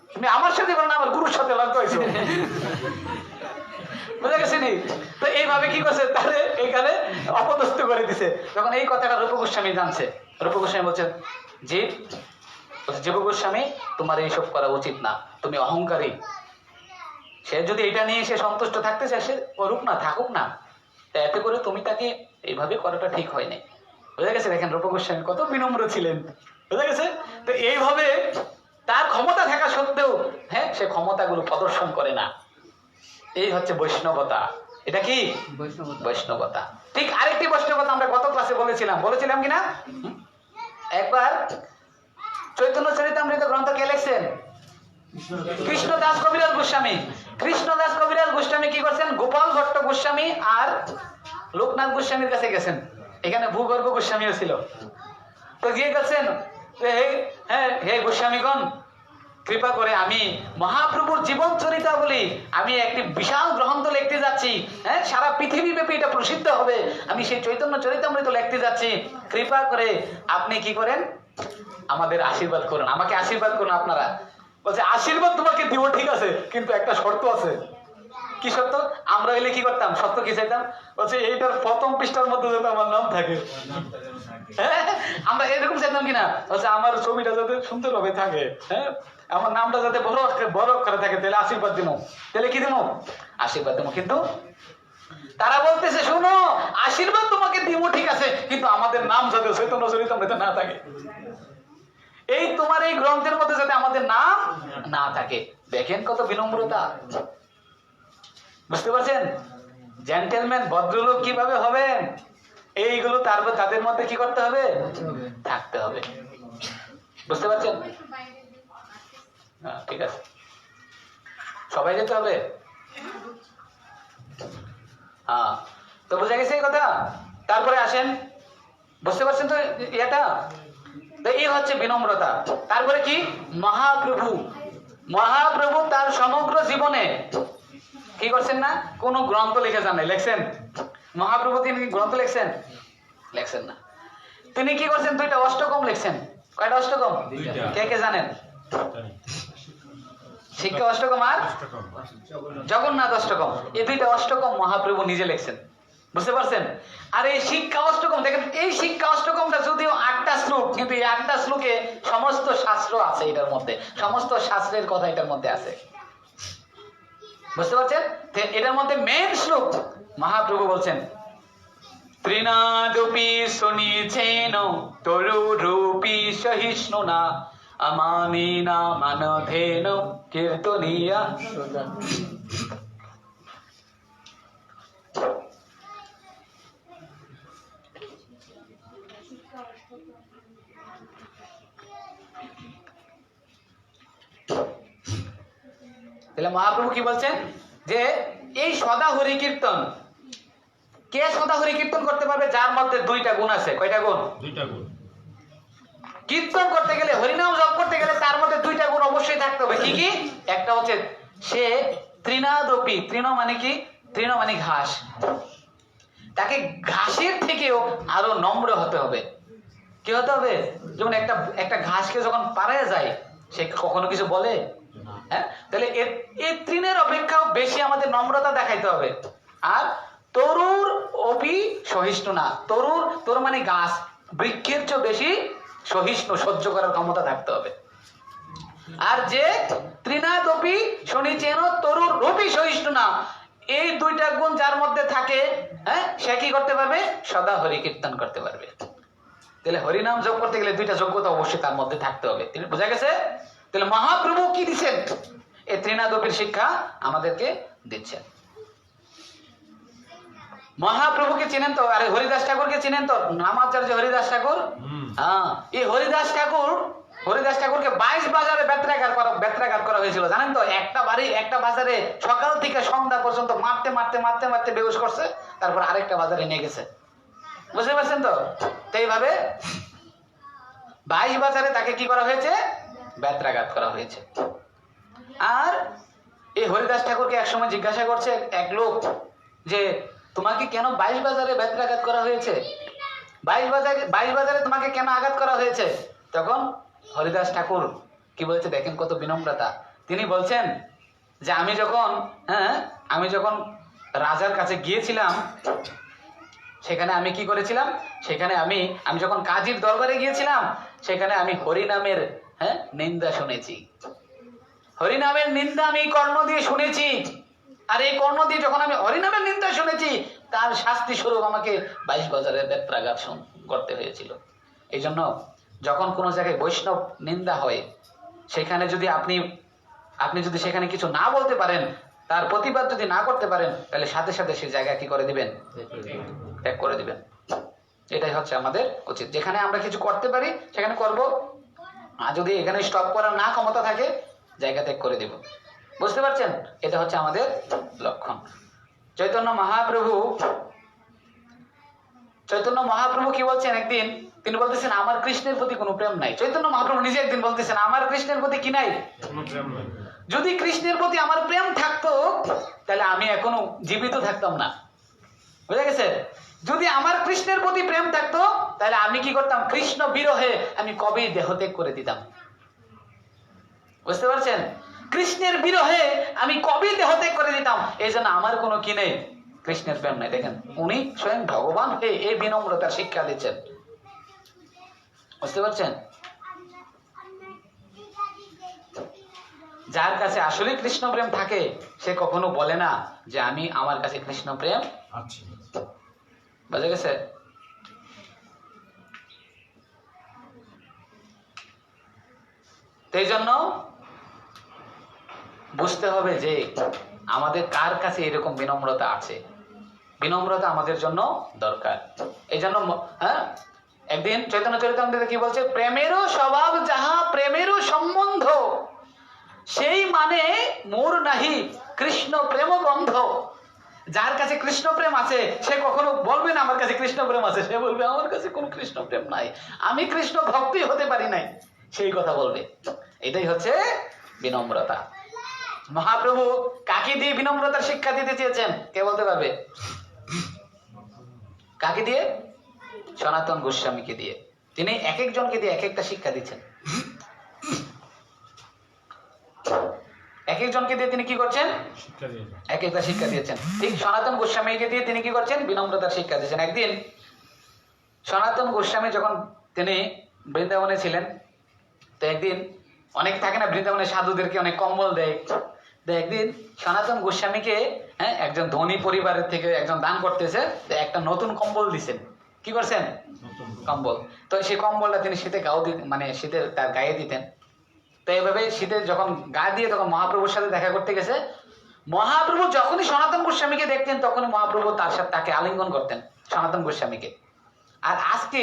তুমি আমার সাথে করো না, আমার গুরুর সাথে লাগতো। বুঝা গেছে নি? তো এইভাবে কি করছে, তাহলে এখানে অপদস্থ করে দিছে। যখন এই কথাটা রূপ গোস্বামী জানছে, রূপ গোস্বামী বলছেন জীব গোস্বামী তোমার এইসব করা উচিত না, তুমি অহংকারী। সে যদি এটা নিয়ে সে সন্তুষ্ট থাকতে চায়, সে করুক না, থাকুক না, এতে করে তুমি তাকে এইভাবে করাটা ঠিক হয়নি। বুঝা গেছে? দেখেন রূপ গোস্বামী কত বিনম্র ছিলেন। বুঝা গেছে? তো এইভাবে তার ক্ষমতা থাকা সত্ত্বেও সে ক্ষমতাগুলো প্রদর্শন করে না। এই হচ্ছে বৈষ্ণবতা। এটা কি? বৈষ্ণবতা। ঠিক আরেকটি বৈষ্ণবতা আমরা গত ক্লাসে বলেছিলাম কিনা? একবার চৈতন্য চরিতামৃত গ্রন্থ কে লিখছেন? কৃষ্ণদাস কবিরাজ গোস্বামী। কৃষ্ণদাস কবিরাজ গোস্বামী কি করছেন? গোপাল ভট্ট গোস্বামী আর লোকনাথ গোস্বামীর কাছে গেছেন। এখানে ভূগর্ভ গোস্বামীও ছিল। তো গিয়ে গেছেন, হে গোস্বামীগণ, কৃপা করে আমি মহাপ্রভুর জীবন চরিতাবলী আমি একটি বিশাল গ্রন্থ লিখতে যাচ্ছি। সারা পৃথিবীব্যাপী এটা প্রসিদ্ধ হবে। আমি সেই চৈতন্য চরিতামৃত লিখতে যাচ্ছি। কৃপা করে আপনি কি করেন? আমাদের আশীর্বাদ করুন, আমাকে আশীর্বাদ করুন আপনারা। বলছে আশীর্বাদ তোমাকে দিব, ঠিক আছে, কিন্তু একটা শর্ত আছে। কি শর্ত? আমরা এলে কি করতাম? শর্ত কি চাইতাম? বলছে এইটার প্রথম পৃষ্ঠার মধ্যে যাতে আমার নাম থাকে। আমরা এরকম চাইতাম কিনা? বলছে আমার ছবিটা যাতে সুন্দরভাবে থাকে, আমার নামটা যাতে বড় অক্ষরে থাকে, তাহলে আশীর্বাদ দিব। তাহলে কি দিব? আশীর্বাদ দিব। কিন্তু তারা বলতেছে শোনো, আশীর্বাদ তোমাকে দিব ঠিক আছে, কিন্তু আমাদের নাম যাতে চৈতন্য চরিতামৃতে না থাকে, এই তোমার এই গ্রন্থের মধ্যে যাতে আমাদের নাম না থাকে। দেখেন কত বিনম্রতা। বুঝতে পারছেন? জেন্টেলম্যান ভদ্রলোক কিভাবে হবেন, এইগুলো তাদের মধ্যে কি করতে হবে? থাকতে হবে। বুঝতে পারছেন? ঠিক আছে, সবাই যেতে হবে। হ্যাঁ, তো বুঝা গেছে এই কথা। তারপরে আসেন, বুঝতে পারছেন তো এটা? তো এই হচ্ছে বিনম্রতা। তারপরে কি? মহাপ্রভু, মহাপ্রভু তার সমগ্র জীবনে কি করছেন না? কোন গ্রন্থ লিখে যান নাই। লেখছেন? মহাপ্রভু তিনি গ্রন্থ লেখছেন? লেখছেন না। তিনি কি করছেন? 2টা অষ্টকম লিখছেন। কয়টা অষ্টকম? কে কে জানেন? শিক্ষা অষ্টকম আর জগন্নাথ অষ্টকম। এই 2টা অষ্টকম মহাপ্রভু নিজে লিখছেন। বুঝতে পারছেন? আর এই শিক্ষা অষ্টকম দেখেন, এই শিক্ষা অষ্টকমটা যদিও 8টা শ্লোক, কিন্তু এই 8টা শ্লোকে সমস্ত শাস্ত্র আছে এটার মধ্যে, সমস্ত শাস্ত্রের কথা এটার মধ্যে আছে। বুঝতে পারছেন? এটার মধ্যে মেন শ্লোক মহাপ্রভু বলছেন, ত্রিনাদপি শুনিছেন তরু রূপী সহিষ্ণুনা আমানিনা মানধেন কীর্তনিয়া। তাহলে মহাপ্রভু কি বলছেন? যে এই সদা হরি কীর্তন, কে সদা হরি কীর্তন করতে পারবে? যার মধ্যে 2টা গুণ আছে। কয়টা গুণ? 2টা গুণ। কীর্তন করতে গেলে, হরিনাম জপ করতে গেলে তার মধ্যে 2টা গুণ অবশ্যই থাকতে হবে। কি কি? একটা হচ্ছে সে তৃণাদপি, তৃণ মানে কি? তৃণ মানে ঘাস, তাকে ঘাসের থেকেও আরো নম্র হতে হবে। কি হতে হবে? যেমন একটা ঘাসকে যখন পাড়ায় যায়, সে কখনো কিছু বলে? হ্যাঁ, তাহলে এই তৃণের অপেক্ষাও বেশি আমাদের নম্রতা দেখাইতে হবে। আর তরুর অপি সহিষ্ণু না, তরুর মানে গাছ, বৃক্ষের চেয়ে বেশি সহিষ্ণু, সহ্য করার ক্ষমতা থাকতে হবে। আর যে তৃণাদপি শুনিছেন তরুর রূপী সহিষ্ণু না, এই 2টা গুণ যার মধ্যে থাকে, হ্যাঁ, সে কি করতে পারবে? সদা হরি কীর্তন করতে পারবে। তাহলে হরিনাম জপ করতে গেলে 2টা যোগ্যতা অবশ্যই তার মধ্যে থাকতে হবে। বুঝা গেছে? তাহলে মহাপ্রভু কি দিচ্ছেন? এই ত্রিনাদপীর শিক্ষা আমাদেরকে দিচ্ছেন। মহাপ্রভুকে চিনেন তো? আরে হরিদাস ঠাকুরকে চিনেন তো? নামাচার্য হরিদাস ঠাকুর। হ্যাঁ, এই হরিদাস ঠাকুরকে 22 বাজারে বেত্রাঘাত করা হয়েছিল, জানেন তো? একটা বাজারে সকাল থেকে সন্ধ্যা পর্যন্ত মারতে বেহুশ করছে, তারপর আরেকটা বাজারে নিয়ে গেছে। বুঝতে পারছেন তো? এইভাবে 22 বাজারে তাকে কি করা হয়েছে? বেত্রাঘাত করা হয়েছে। আর এই হরিদাস ঠাকুরকে একসময় জিজ্ঞাসা করছে এক লোক যে, তোমাকে কেন 22 বাজারে বেত্রাঘাত করা হয়েছে? 22 বাজারে তোমাকে কেন আঘাত করা হয়েছে? তখন হরিদাস ঠাকুর কি বলছে দেখেন, কত বিনম্রতা। তিনি বলছেন যে আমি যখন রাজার কাছে গিয়েছিলাম, সেখানে আমি কি করেছিলাম? সেখানে আমি যখন কাজীর দরবারে গিয়েছিলাম, সেখানে আমি হরিনামের নিন্দা শুনেছি। হরিনামের নিন্দা আমি কর্ণ দিয়ে শুনেছি। আর এই কর্ণ দিয়ে যখন আমি হরিনামের নিন্দা শুনেছি, তার শাস্তি স্বরূপ আমাকে 22 বাজারে বেত্রাঘাত করতে হয়েছিল। এই জন্য যখন কোনো জায়গায় বৈষ্ণব নিন্দা হয়, সেখানে যদি আপনি যদি সেখানে কিছু না বলতে পারেন, তার প্রতিবাদ যদি না করতে পারেন, তাহলে সাথে সাথে সেই জায়গা কি করে দিবেন? ত্যাগ করে দিবেন। এটাই হচ্ছে আমাদের উচিত। যেখানে আমরা কিছু করতে পারি সেখানে করব, আর যদি এখানে স্টপ করার না ক্ষমতা থাকে, জায়গা ত্যাগ করে দিব। বুঝতে পারছেন? এটা হচ্ছে আমাদের লক্ষণ। চৈতন্য মহাপ্রভু কি বলছেন? একদিন তিনি বলতেছেন, আমার কৃষ্ণের প্রতি কোনো প্রেম নাই। চৈতন্য মহাপ্রভু নিজে একদিন বলতেছেন, আমার কৃষ্ণের প্রতি কি নাই? যদি কৃষ্ণের প্রতি আমার প্রেম থাকতো, তাহলে আমি এখনো জীবিত থাকতাম না। বুঝা গেছে? যদি আমার কৃষ্ণের প্রতি প্রেম থাকতো, তাহলে আমি কি করতাম? কৃষ্ণ বিরহে আমি কবেই দেহত্যাগ করে দিতাম। বুঝতে পারছেন? কৃষ্ণের বিরহে আমি কবেই দেহত্যাগ করে দিতাম। এই জন্য আমার কোনো কি নেই? কৃষ্ণের প্রেম নাই। দেখেন, উনি স্বয়ং ভগবান হয়ে এই বিনম্রতার শিক্ষা দিচ্ছেন। বুঝতে পারছেন? যার কাছে আসলে কৃষ্ণ প্রেম থাকে, সে কখনো বলে না যে আমার কাছে কৃষ্ণ প্রেম আছে। বুঝা গেছে? এই জন্য বুঝতে হবে যে আমাদের কার কাছে এরকম বিনম্রতা আছে? বিনম্রতা আমাদের জন্য দরকার। এই জন্য একদিন চৈতন্য চরিতামৃতে কি বলছে, প্রেমেরও স্বভাব যাহা প্রেমেরও সম্বন্ধ, সেই মানে মোর নাহি কৃষ্ণ প্রেম গন্ধ। যার কাছে কৃষ্ণ প্রেম আছে সে কখনো বলবে না আমার কাছে কৃষ্ণ প্রেম আছে, সে বলবে আমার কাছে কোনো কৃষ্ণ প্রেম নাই, আমি কৃষ্ণ ভক্তি হতে পারি নাই, সেই কথা বলবে। এটাই হচ্ছে বিনম্রতা। মহাপ্রভু কাকে দিয়ে বিনম্রতার শিক্ষা দিতে চেয়েছেন, কে বলতে পারবে? কাকে দিয়ে? সনাতন গোস্বামীকে দিয়ে। তিনি এক একজনকে দিয়ে এক একটা শিক্ষা দিচ্ছেন। এক একজনকে দিয়ে তিনি কি করছেন? শিক্ষা দিয়েছে। এক একটা শিক্ষা দিয়েছেন। ঠিক সনাতন গোস্বামীকে দিয়ে তিনি কি করছেন? বিনম্রতার শিক্ষা দিয়েছেন। একদিন সনাতন গোস্বামী যখন তিনি বৃন্দাবনে ছিলেন, তো একদিন অনেক থাকে না বৃন্দাবনে সাধুদেরকে অনেক কম্বল দেয়, তো একদিন সনাতন গোস্বামীকে একজন ধনী পরিবারের থেকে একজন দান করতেছে, তো একটা নতুন কম্বল দিছেন। কি করছেন? কম্বল। তো সেই কম্বলটা তিনি শীতে গাও দিতেন, মানে শীতে তার গায়ে দিতেন। তো এইভাবে শীতে যখন গা দিয়ে তখন মহাপ্রভুর সাথে দেখা করতে গেছে, মহাপ্রভু যখনই সনাতন গোস্বামীকে দেখতেন তখনই মহাপ্রভু তার সাথে তাকে আলিঙ্গন করতেন, সনাতন গোস্বামীকে। আর আজকে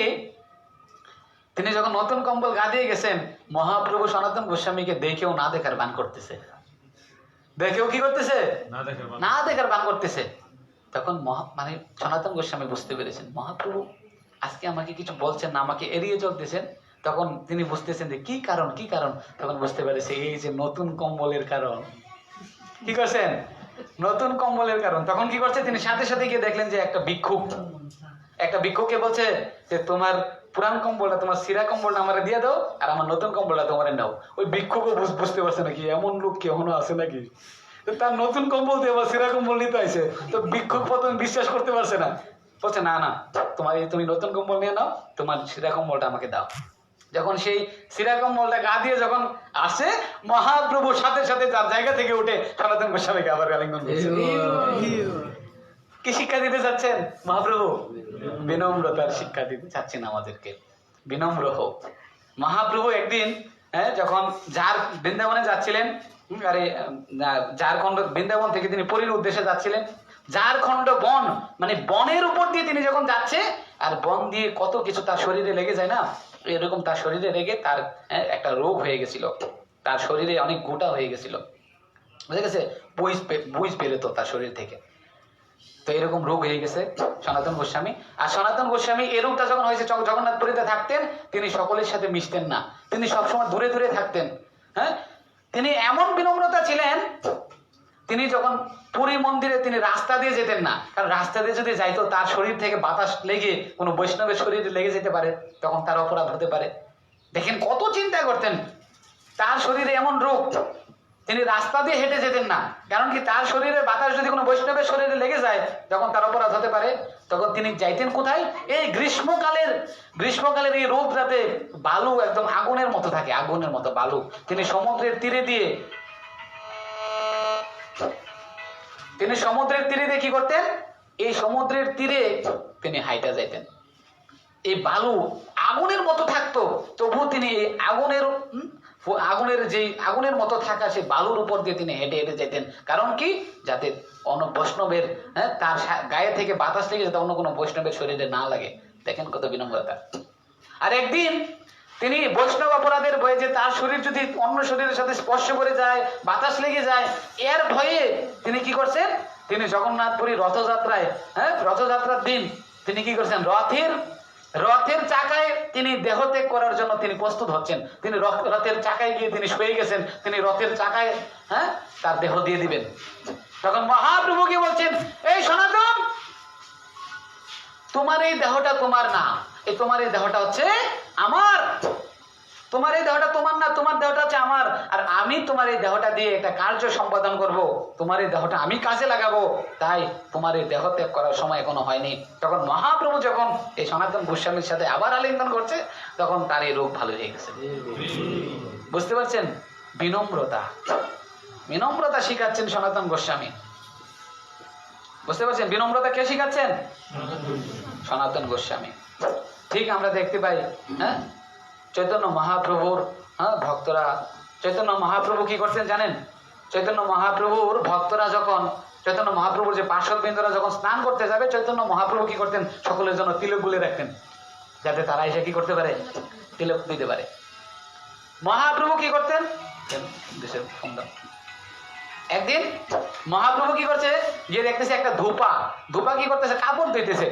তিনি যখন নতুন কম্বল গা দিয়ে গেছেন, মহাপ্রভু সনাতন গোস্বামীকে দেখেও না দেখার বান করতেছে। দেখেও কি করতেছে? না দেখার বান করতেছে। তখন মানে সনাতন গোস্বামী বুঝতে পেরেছেন মহাপ্রভু আজকে আমাকে কিছু বলছেন না, আমাকে এড়িয়ে চলতেছেন। তখন তিনি বুঝতেছেন যে কি কারণ, কি কারণ। তখন বুঝতে পেরেছে এই যে নতুন কম্বলের কারণ। কি করছেন? নতুন কম্বলের কারণ। তখন কি করছে? তিনি সাথে সাথে গিয়ে দেখলেন যে একটা ভিক্ষুককে বলছে যে তোমার পুরান কম্বলটা, তোমার সিরা কম্বলটা আমার দিয়ে দাও, আর আমার নতুন কম্বলটা তোমার নাও। ওই ভিক্ষুকও বুঝতে পারছে নাকি এমন লোক কেউ আছে নাকি, তার নতুন কম্বল দিয়ে বা সিরা কম্বল নিতে আসে। তো ভিক্ষুক প্রথমে বিশ্বাস করতে পারছে না, বলছে না না, তুমি নতুন কম্বল নিয়ে নাও, তোমার সিরা কম্বলটা আমাকে দাও। যখন সেই সিরা কম্বলটা গা দিয়ে যখন আসে, মহাপ্রভু সাথে সাথে তার জায়গা থেকে উঠে সনাতন গোস্বামীকে আবার আলিঙ্গন করছে। কি শিক্ষা দিতে চাচ্ছেন মহাপ্রভু? বিনম্রতার শিক্ষা দিতে চাচ্ছেন আমাদেরকে, বিনম্র হোক। মহাপ্রভু একদিন যখন বৃন্দাবনে যাচ্ছিলেন, আরে ঝাড়খণ্ড বৃন্দাবন থেকে তিনি পুরীর উদ্দেশ্যে যাচ্ছিলেন, ঝাড়খণ্ড বন, মানে বনের উপর দিয়ে তিনি যখন যাচ্ছে, আর বন দিয়ে কত কিছু তার শরীরে লেগে যায় না, এরকম তার শরীরে লেগে তার একটা রোগ হয়ে গেছিল, তার শরীরে অনেক গোটা হয়ে গেছিল, বুঝে গেছে, বুঝ বেরোতো তার শরীর থেকে। তো এরকম রোগ হয়ে গেছে সনাতন গোস্বামী। আর সনাতন গোস্বামী এই রোগটা যখন হয়েছে, জগন্নাথপুরীতে থাকতেন, তিনি সকলের সাথে মিশতেন না, তিনি সবসময় দূরে দূরে থাকতেন। তিনি এমন বিনম্রতা ছিলেন, তিনি যখন পুরী মন্দিরে তিনি রাস্তা দিয়ে যেতেন না, কারণ রাস্তা দিয়ে যদি যাইতো তার শরীর থেকে বাতাস লেগে কোনো বৈষ্ণবের শরীরে লেগে যেতে পারে, তখন তার অপরাধ হতে পারে। দেখেন কত চিন্তা করতেন, তার শরীরে এমন রোগ, তিনি রাস্তা দিয়ে হেঁটে যেতেন না, কারণ কি তার শরীরে বাতাস যদি কোনো বৈষ্ণবের শরীরে লেগে যায় তখন তার অপরাধ হতে পারে। তখন তিনি যাইতেন কোথায়? এই গ্রীষ্মকালের এই রোদ রাতে বালু একদম আগুনের মতো থাকে, আগুনের মতো বালু, তিনি সমুদ্রের তীরে দিয়ে কি করতেন? এই সমুদ্রের তীরে তিনি হাইটা যাইতেন। এই বালু আগুনের মতো থাকতো, তবু তিনি এই আগুনের মতো থাকা সেই বালুর উপর দিয়ে তিনি হেঁটে হেঁটে যেতেন। কারণ কি? যাতে অন্য বৈষ্ণবের তার গায়ে থেকে বাতাস লেগে যাতে অন্য কোনো বৈষ্ণবের শরীরে না লাগে। দেখেন কত বিনম্রতা। আর একদিন তিনি বৈষ্ণব অপরাধের ভয়ে, যে তার শরীর যদি অন্য শরীরের সাথে স্পর্শ করে যায়, বাতাস লেগে যায়, এর ভয়ে তিনি কি করছেন? তিনি জগন্নাথপুরী রথযাত্রার দিন তিনি কি করছেন? রথের চাকায় তিনি দেহত্যাগ করার জন্য তিনি প্রস্তুত হচ্ছেন। তিনি রথের চাকায় গিয়ে তিনি শুয়ে গেছেন, তিনি রথের চাকায় তার দেহ দিয়ে দিবেন। তখন মহাপ্রভু কি বলছেন? এই সনাতন, তোমার এই দেহটা তোমার না, তোমার এই দেহটা হচ্ছে আমার। তোমার এই দেহটা তোমার না, তোমার দেহটা হচ্ছে আমার। আর আমি তোমার এই দেহটা দিয়ে একটা কার্য সম্পাদন করব, তোমার এই দেহটা আমি কাজে লাগাবো, তাই তোমার এই দেহ ত্যাগ করার সময় এখনো হয়নি। তখন মহাপ্রভু যখন এই সনাতন গোস্বামীর সাথে আবার আলিঙ্গন করছে, তখন তার এই রোগ ভালো হয়ে গেছে। বুঝতে পারছেন? বিনম্রতা শিখাচ্ছেন সনাতন গোস্বামী। বুঝতে পারছেন? বিনম্রতা কে শিখাচ্ছেন? সনাতন গোস্বামী। ঠিক আমরা দেখতে পাই চৈতন্য মহাপ্রভুর ভক্তরা, চৈতন্য মহাপ্রভু কি করতেন জানেন? চৈতন্য মহাপ্রভুর ভক্তরা যখন, চৈতন্য মহাপ্রভুর যে পার্শ্বদবৃন্দরা যখন স্নান করতে যাবে, চৈতন্য মহাপ্রভু কি করতেন, সকলের জন্য তিলক গুলে রাখতেন, যাতে তারা এসে কি করতে পারে, তিলক দিতে পারে। মহাপ্রভু কি করতেন, দেশের একদিন মহাপ্রভু কি করছে, গিয়ে দেখতেছে একটা ধূপা, ধূপা কি করতেছে, কাপড় ধুইতেছে।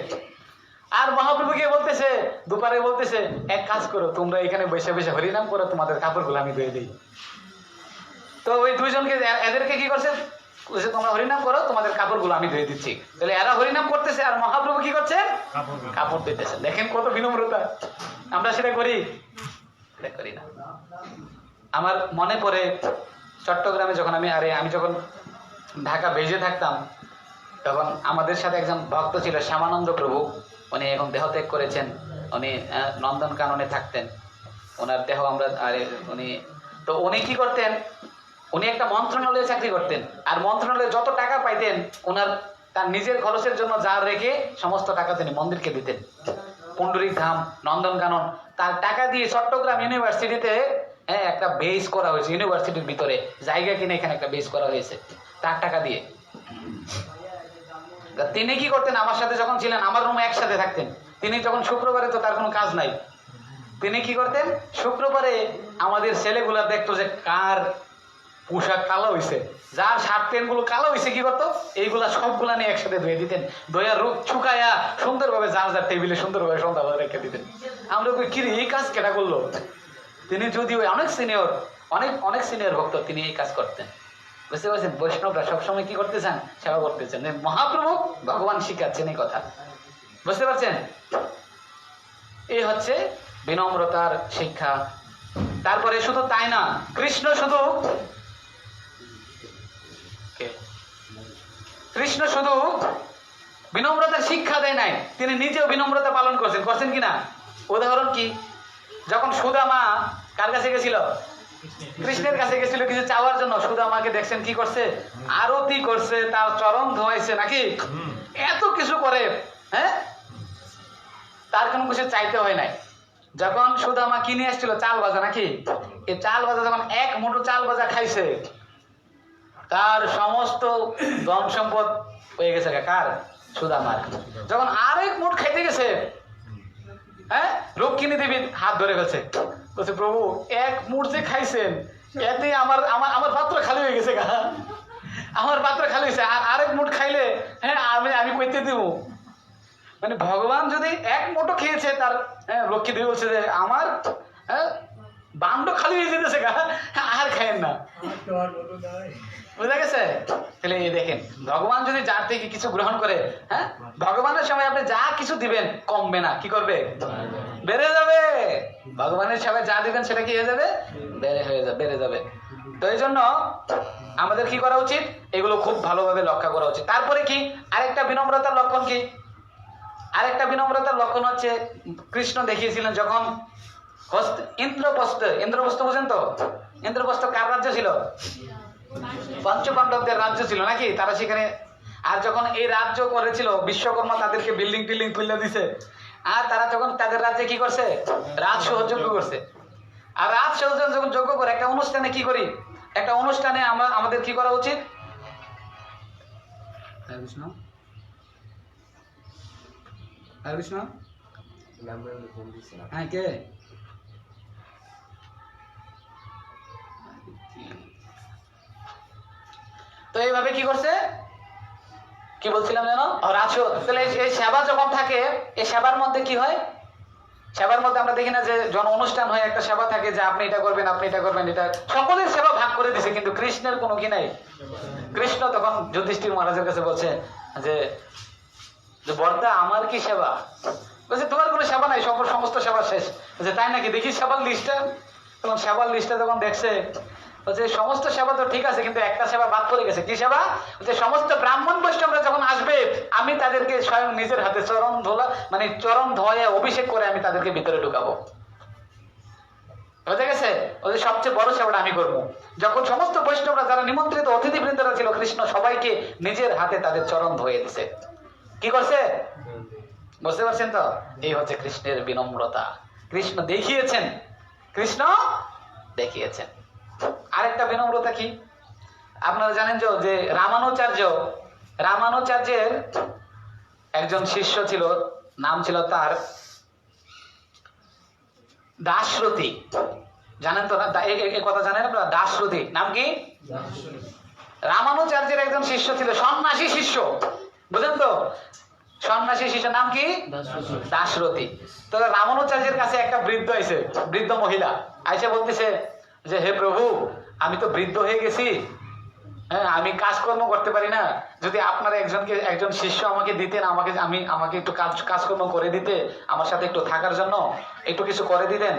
আর মহাপ্রভু গিয়ে বলতেছে, দুপারে বলতেছে, এক কাজ করো, তোমরা এখানে বসে বসে হরিনাম করো, তোমাদের কাপড়গুলো আমি ধুয়ে দিই। তো ওই দুইজনকে, এদেরকে কি করছে, বলছে তোমরা হরিনাম করো, তোমাদের কাপড়গুলো আমি ধুয়ে দিচ্ছি। তাহলে এরা হরিনাম করতেছে আর মহাপ্রভু কি করছে, কাপড় দিতেছে। দেখেন কত বিনম্রতা। আমরা সেটা করি, সেটা করি না। আমার মনে পড়ে চট্টগ্রামে যখন আমি যখন ঢাকা বেজে থাকতাম, তখন আমাদের সাথে একজন ভক্ত ছিল শ্যামানন্দ প্রভু। উনি এখন দেহত্যাগ করেছেন। উনি নন্দনকাননে থাকতেন, ওনার দেহ আমরা উনি কি করতেন, উনি একটা মন্ত্রণালয়ে চাকরি করতেন। আর মন্ত্রণালয়ে যত টাকা পাইতেন, ওনার তার নিজের খরচের জন্য যা রেখে সমস্ত টাকা তিনি মন্দিরকে দিতেন। পুণ্ডরিক ধাম, নন্দনকানন, তার টাকা দিয়ে চট্টগ্রাম ইউনিভার্সিটিতে একটা বেস করা হয়েছে। ইউনিভার্সিটির ভিতরে জায়গা কিনে এখানে একটা বেস করা হয়েছে তার টাকা দিয়ে। তিনি কি করতেন, আমার সাথে যখন ছিলেন, আমার রুমে একসাথে থাকতেন। তিনি যখন শুক্রবারে, তো তার কোনো কাজ নাই, তিনি কি করতেন, শুক্রবারে আমাদের ছেলেগুলা দেখতো যে কার পোশাক কালো হয়েছে, যার শার্ট প্যান্ট গুলো কালো হয়েছে, কি করতো, এইগুলা সবগুলা নিয়ে একসাথে ধুয়ে দিতেন। ধোয়া রূপ শুকাইয়া সুন্দরভাবে যার যার টেবিলে সুন্দরভাবে সন্ধ্যাবেলা রেখে দিতেন। আমরা কিরে এই কাজ কেটা করলো। তিনি যদিও অনেক সিনিয়র ভক্ত, তিনি এই কাজ করতেন। বুঝতে পারছেন, বৈষ্ণবরা সবসময় কি করতে চান, সেবা করতে চান। মহাপ্রভু ভগবান শিখাচ্ছেন এই কথা, বুঝতে পারছেন। এই হচ্ছে বিনম্রতার শিক্ষা। তারপরে শুধু তাই না, কৃষ্ণ শুধু বিনম্রতার শিক্ষা দেয় নাই, তিনি নিজেও বিনম্রতা পালন করছেন কিনা। উদাহরণ কি, যখন সুদামা কার কাছে গেছিল, কৃষ্ণের কাছে গেছিল কিছু চাওয়ার জন্য। সুদামাকে দেখছেন কি করছে, আরতি করছে, তার চরণ ধোয়াইছে নাকি, এত কিছু করে, তার কোনো কিছু চাইতে হয় নাই। যখন সুদামা কিনে আসছিল চাল ভাজা নাকি, এই চাল ভাজা যখন এক মুঠো চাল ভাজা খাইছে, তার সমস্ত ধন সম্পদ হয়ে গেছে কার, সুদামার। যখন আরেক মুঠ খাইতে গেছে, রক্ষিণী দেবী হাত ধরে গেছে, বলছে প্রভু এক মুঠ যে খাইছেন, এতে আমার আমার আমার পাত্র খালি হয়ে গেছে, আমার পাত্র খালি হয়েছে, আর আরেক মুঠ খাইলে আমি কইতে দিব। মানে ভগবান যদি এক মুঠো খেয়েছে, তার লক্ষ্মী দেবী বলছে যে আমার বান্ড খালি হয়ে যেতেছে, আর খায়েন না। বুঝা গেছে। তাহলে এই দেখেন, ভগবান যদি যার থেকে কিছু গ্রহণ করে, ভগবানের সময় আপনি যা কিছু দিবেন কমবে না, কি করবে, বেড়ে যাবে। ভগবানের সময় যা দিবেন সেটা কি হয়ে যাবে, বেড়ে যাবে। তো এই জন্য আমাদের কি করা উচিত, এগুলো খুব ভালোভাবে লক্ষ্য করা উচিত। তারপরে কি, আরেকটা বিনম্রতার লক্ষণ কি, আরেকটা বিনম্রতার লক্ষণ হচ্ছে, কৃষ্ণ দেখিয়েছিলেন যখন ইন্দ্রপ্রস্থ বুঝেন তো, ইন্দ্রপ্রস্থ কার রাজ্য ছিল, পঞ্চপাণ্ডবদের রাজ্য ছিল নাকি, তারা সেখানে। আর যখন এই রাজ্য করেছিল, বিশ্বকর্মা তাদেরকে বিল্ডিং টিল্ডিং খুলে দিছে, আর তারা যখন তাদের রাজ্যে কি করছে, রাজ সহযোগ্য করছে। আর রাজ সহযোগ যখন যোগ্য করে একটা অনুষ্ঠানে কি করি, একটা অনুষ্ঠানে আমাদের কি করা উচিত, হ্যাঁ কে, তো এইভাবে কি করছে, কি বলছিলাম যেন, তাহলে এই সেবা যখন থাকে, এই সেবার মধ্যে কি হয়, সেবার মধ্যে আমরা দেখি না যে জন অনুষ্ঠান হয়, একটা সেবা থাকে যে আপনি এটা করবেন, আপনি এটা করবেন, এটা সকলের সেবা ভাগ করে দিছে, কিন্তু কৃষ্ণের কোনো কি নাই। কৃষ্ণ তখন যুধিষ্ঠির মহারাজের কাছে বলছে যে বর্দা আমার কি সেবা, বলছে তোমার কোনো সেবা নাই, সমস্ত সেবা শেষ। বলছে তাই নাকি, দেখি সেবার লিস্টটা। তখন সেবার লিস্টটা যখন দেখছে, বলছে সমস্ত সেবা তো ঠিক আছে, কিন্তু একটা সেবা বাদ পড়ে গেছে। কি সেবা, বলছে সমস্ত ব্রাহ্মণ বৈষ্ণবরা যখন আসবে, আমি তাদেরকে স্বয়ং নিজের হাতে চরণ ধোয়া অভিষেক করে আমি তাদেরকে ভিতরে ঢুকাবো। বুঝে গেছে, ওদের সবচেয়ে বড় সেবাটা আমি করবো। যখন সমস্ত বৈষ্ণবরা যারা নিমন্ত্রিত অতিথিবৃন্দরা ছিল, কৃষ্ণ সবাইকে নিজের হাতে তাদের চরণ ধুয়ে দিছে। কি করছে, বুঝতে পারছেন তো, এই হচ্ছে কৃষ্ণের বিনম্রতা। কৃষ্ণ দেখিয়েছেন। আরেকটা বিনম্রতা কি, আপনারা জানেন যে রামানুচার্যের একজন শিষ্য ছিল, নাম ছিল তার দাশরথী। জানেন তো না? এই কথা জানেন আপনারা? দাশরথী নাম কি? রামানুচার্যের একজন শিষ্য ছিল, সন্ন্যাসী শিষ্য, বুঝলেন তো? সন্ন্যাসী শিষ্য নাম কি? দাশরথী। তো রামানুচার্যের কাছে একটা বৃদ্ধ আইছে, বৃদ্ধ মহিলা আইসে বলতেছে যে হে প্রভু, আমি তো বৃদ্ধ হয়ে গেছি, হ্যাঁ, আমি কাজকর্ম করতে পারি না, যদি আপনার একজন শিষ্য আমাকে দিতেন, আমাকে একটু কাজকর্ম করে দিতে, আমার সাথে একটু থাকার জন্য একটু কিছু করে দিতেন,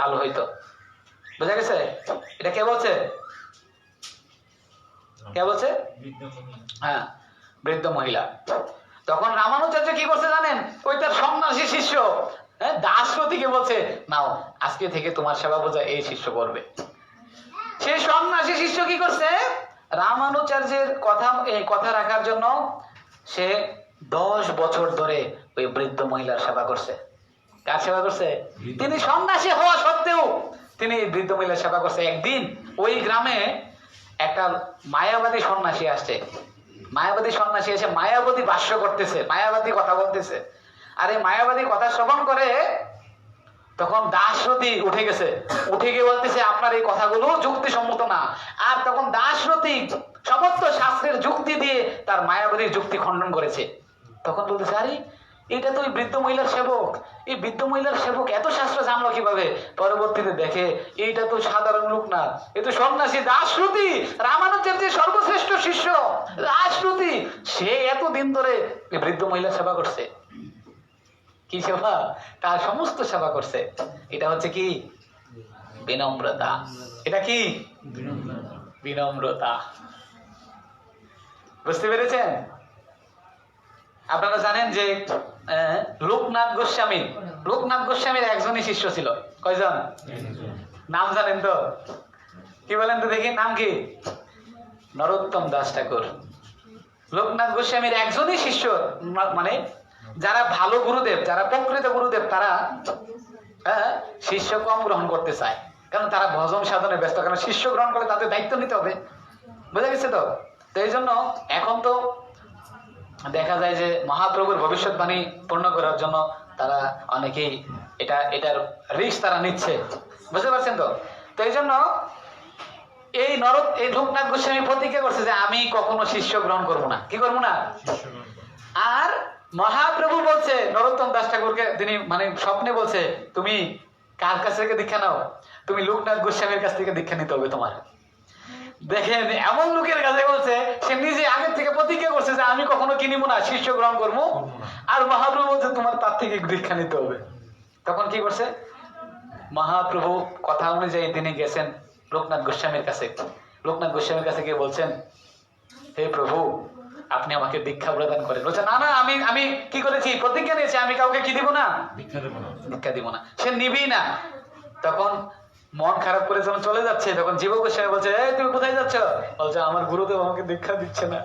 ভালো হইতো। বুঝা গেছে? এটা কে বলছে? কে বলছে? হ্যাঁ, বৃদ্ধ মহিলা। তখন রামানুচার্য কি করছে জানেন? ওই তার সন্ন্যাসী শিষ্য, হ্যাঁ, দাশরথীকে বলছে, নাও আজকে থেকে তোমার সেবা বোঝা এই শিষ্য করবে। সেই সন্ন্যাসী শিষ্য কি করছে? রামানুচার্যের কথা রাখার জন্য সে 10 বছর ধরে ওই বৃদ্ধ মহিলার সেবা করছে। কার সেবা করছে? তিনি সন্ন্যাসী হওয়া সত্ত্বেও তিনি বৃদ্ধ মহিলার সেবা করছে। একদিন ওই গ্রামে একটা মায়াবাদী সন্ন্যাসী আসছে। মায়াবাদী সন্ন্যাসী এসে মায়াবাদী ভাষ্য করতেছে, মায়াবাদী কথা বলতেছে। আর এই মায়াবাদী কথা শ্রবণ করে তখন দাশরথী উঠে গেছে, উঠে গিয়ে বলতেছে আপনার এই কথাগুলো যুক্তিসম্মত না। আর তখন দাশরথী সমস্ত শাস্ত্রের যুক্তি দিয়ে তার মায়াবাদীর যুক্তি খণ্ডন করেছে। তখন বলতেছে, আরে এটা তো ওই বৃদ্ধ মহিলার সেবক, এই বৃদ্ধ মহিলার সেবক এত শাস্ত্র জানলো কিভাবে? পরবর্তীতে দেখে এইটা তো সাধারণ লোক না, এ তো সন্ন্যাসী দাশরথী, রামানুচার্যের সর্বশ্রেষ্ঠ শিষ্য দাশরথী। সে এতদিন ধরে এই বৃদ্ধ মহিলার সেবা করছে। কি সেবা? তার সমস্ত সেবা করছে। এটা হচ্ছে কি? বিনম্রতা। এটা কি? বিনম্রতা। বুঝতে পেরেছেন? আপনারা জানেন যে লোকনাথ গোস্বামীর একজনই শিষ্য ছিল। কয়জন? নাম জানেন তো? কি বলেন তো দেখি, নাম কি? নরোত্তম দাস ঠাকুর। লোকনাথ গোস্বামীর একজনই শিষ্য। মানে যারা ভালো গুরুদেব, যারা প্রকৃত গুরুদেব, তারা শিষ্য কম গ্রহণ করতে চায়, কারণ তারা ভজন সাধনে ব্যস্ত, কারণ শিষ্য গ্রহণ করলে তাদের দায়িত্ব নিতে হবে। বুঝা গেছে তো? তো এই জন্য এখন তো দেখা যায় যে মহাপ্রভুর ভবিষ্যৎবাণী পূর্ণ করার জন্য তারা অনেকেই এটার রিস্ক তারা নিচ্ছে। বুঝতে পারছেন তো? তো এই জন্য এই লোকনাথ গোস্বামী প্রতিজ্ঞা করছে যে আমি কখনো শিষ্য গ্রহণ করবো না। কি করবো না? আর মহাপ্রভু বলছে নরোত্তম দাস ঠাকুরকে, তিনি মানে স্বপ্নে বলছে, তুমি কার কাছ থেকে দীক্ষা নাও? তুমি লোকনাথ গোস্বামীর কাছ থেকে দীক্ষা নিতে হবে তোমার। দেখেন, এমন লোকের কাছে বলছে, সে নিজে আগের থেকে প্রতিজ্ঞা করছে যে আমি কখনো কি নিব না, শিষ্য গ্রহণ করবো। আর মহাপ্রভু বলছে তোমার তার থেকে দীক্ষা নিতে হবে। তখন কি করছে? মহাপ্রভু কথা অনুযায়ী তিনি গেছেন লোকনাথ গোস্বামীর কাছে। লোকনাথ গোস্বামীর কাছে গিয়ে বলছেন, হে প্রভু, আপনি আমাকে দীক্ষা প্রদান করেন। বলছে, না না, আমি কি করেছি? প্রতিজ্ঞা নিয়েছি, আমি কাউকে কি দিব না, দীক্ষা দিব না। সে নিবেই না। তখন মন খারাপ করে যখন চলে যাচ্ছে, তখন জীব গোস্বামী বলছে, এই তুমি কোথায় যাচ্ছ? বলছে, আমার গুরুদেব আমাকে দীক্ষা দিচ্ছে না।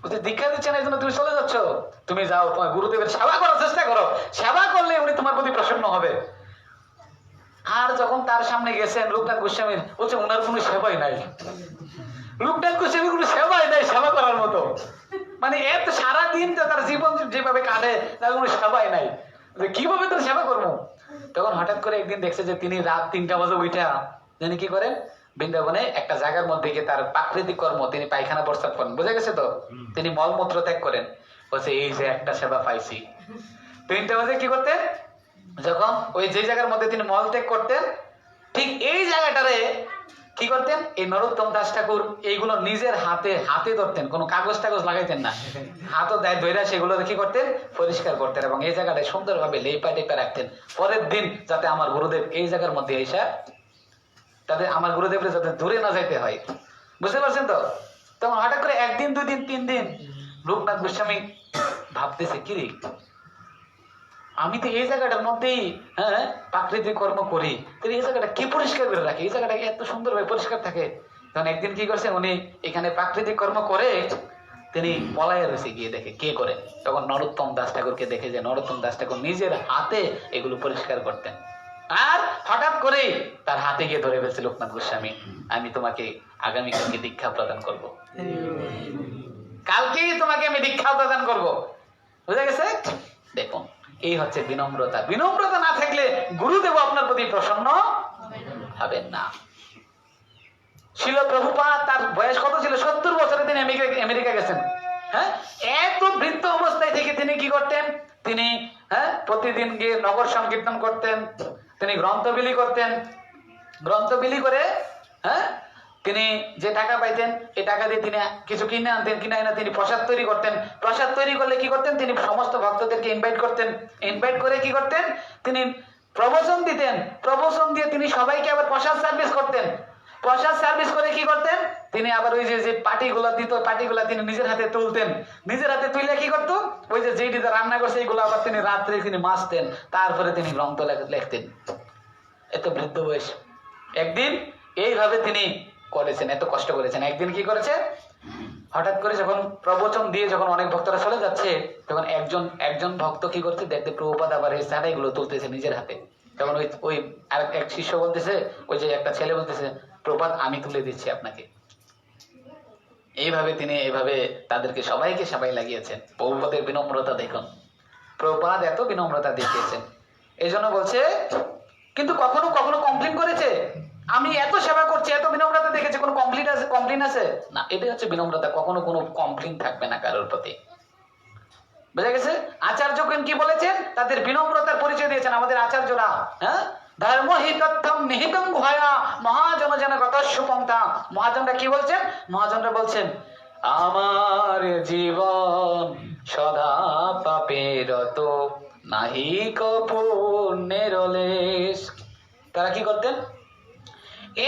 বলছে, দীক্ষা দিচ্ছে না এই জন্য তুমি চলে যাচ্ছ? তুমি যাও, তোমার গুরুদেবের সেবা করার চেষ্টা করো, সেবা করলে উনি তোমার প্রতি প্রসন্ন হবে। আর যখন তার সামনে গেছেন লোকনাথ গোস্বামীর, বলছে ওনার কোনো সেবাই নাই। লোকনাথ গোস্বামীর কোনো সেবাই নাই সেবা করার মতো। মানে এত সারাদিন তার জীবন যেভাবে কাটে, তার কোনো সেবাই নাই, কিভাবে তার সেবা করবো? তখন হঠাৎ করে একদিন দেখছে যে তিনি রাত 3টা বাজে উঠা তিনি কি করেন, বৃন্দাবনে একটা জায়গার মধ্যে গিয়ে তার প্রাকৃতিক কর্ম, তিনি পায়খানা প্রস্তাব করেন। বোঝা গেছে তো? তিনি মলমূত্র ত্যাগ করেন। বলছে, এই যে একটা সেবা পাইছি। 3টা বাজে কি করতেন? যখন ওই যে জায়গার মধ্যে তিনি মল ত্যাগ করতেন, ঠিক এই জায়গাটারে কি করতেন, এই নরোত্তম দাস ঠাকুর এইগুলো নিজের হাতে ধরতেন, কোনো কাগজ টাগজ লাগাইতেন না, হাতও ধরে সেগুলো কি করতেন, পরিষ্কার করতেন, এবং এই জায়গাটায় সুন্দরভাবে লেপা টেপা রাখতেন। পরের দিন যাতে আমার গুরুদেব এই জায়গার মধ্যে এসে তাদের আমার গুরুদেবকে যাতে দূরে না যাইতে হয়। বুঝতে পারছেন তো? তখন হঠাৎ করে 1 দিন 2 দিন 3 দিন লোকনাথ গোস্বামী ভাবতেছে, কিরে আমি তো এই জায়গাটার মধ্যেই প্রাকৃতিক কর্ম করি, তো এই জায়গাটা কে পরিষ্কার করে রাখে? এই জায়গাটা এত সুন্দরভাবে পরিষ্কার থাকে। তখন একদিন কি করছে, উনি এখানে প্রাকৃতিক কর্ম করে তিনি পলাইয়া রয়েছে, গিয়ে দেখে কে করে। তখন নরোত্তম দাস ঠাকুরকে দেখে যে নরোত্তম দাস ঠাকুর নিজের হাতে এগুলো পরিষ্কার করতেন। আর হঠাৎ করে তার হাতে গিয়ে ধরে ফেলছে লোকনাথ গোস্বামী, আমি তোমাকে আগামীকালকে দীক্ষা প্রদান করব, কালকেই তোমাকে আমি দীক্ষা প্রদান করব। বুঝা গেছে? দেখুন, এই হচ্ছে বিনম্রতা। বিনম্রতা না থাকলে গুরুদেব আপনার প্রতি প্রসন্ন হবেন না। শিল প্রভুপাদ, তার বয়স কত ছিল? 70 বছরে তিনি আমেরিকা গেছেন। হ্যাঁ, এত বৃদ্ধ অবস্থায় থেকে তিনি কি করতেন? তিনি প্রতিদিন গিয়ে নগর সংকীর্তন করতেন, তিনি গ্রন্থ বিলি করতেন। গ্রন্থ বিলি করে তিনি যে টাকা পাইতেন, এই টাকা দিয়ে তিনি কিছু কিনে আনতেন, কিনে এনে তিনি প্রসাদ তৈরি করতেন। প্রসাদ তৈরি করলে কি করতেন? তিনি সমস্ত ভক্তদেরকে ইনভাইট করতেন। ইনভাইট করে কি করতেন? তিনি প্রবচন দিতেন। প্রবচন দিয়ে তিনি সবাইকে আবার প্রসাদ সার্ভিস করতেন। প্রসাদ সার্ভিস করে কি করতেন? তিনি আবার ওই যে পাটিগুলা দিত, পাটিগুলা তিনি নিজের হাতে তুলতেন। নিজের হাতে তুলে কি করতো? ওই যে যেটিতে রান্না করছে এইগুলো আবার তিনি রাত্রে তিনি মাজতেন, তারপরে তিনি গ্রন্থ লিখতেন। এত বৃদ্ধ বয়স। একদিন এইভাবে তিনি করেছেন, এত কষ্ট করেছেন। একদিন কি করেছে? হঠাৎ করে যখন প্রবচন দিয়ে যখন অনেক ভক্তরা চলে যাচ্ছে, তখন একজন ভক্ত কি করছে? দেখতে প্রভুপাদ আবার এই সাড়াইগুলো তুলতেছে নিজের হাতে। তখন ওই আর এক শিষ্য বলতেছে, ওই যে একটা ছেলে বলতেছে, প্রভুপাদ আমি তুলে দিচ্ছি আপনাকে। এইভাবে তিনি এইভাবে তাদেরকে সবাই লাগিয়েছেন। প্রভুপাদের বিনম্রতা দেখুন, প্রভুপাদ এত বিনম্রতা দেখিয়েছেন। এই জন্য বলছে, কিন্তু কখনো কখনো কমপ্লেন করেছে? আমি এত সেবা করছি, এত বিনম্রতা দেখেছি, কোনো কমপ্লেন আছে না? এটাই হচ্ছে বিনম্রতা। কখনো কোনো কমপ্লেন থাকবে না কারোর প্রতি। বুঝা গেছে? আচার্যগণ কি বলেছেন? তাদের বিনম্রতার পরিচয় দিয়েছেন আমাদের আচার্যরা। ধর্ম হি তথ্যম নিহিতং গুহায়া মহাজন যেন গতস্যপন্থা। মহাজনরা কি বলছেন? মহাজনরা বলছেন, আমার জীবন সদা পাপে রত, নাহি পুণ্যের লেশ। তারা কি করতেন?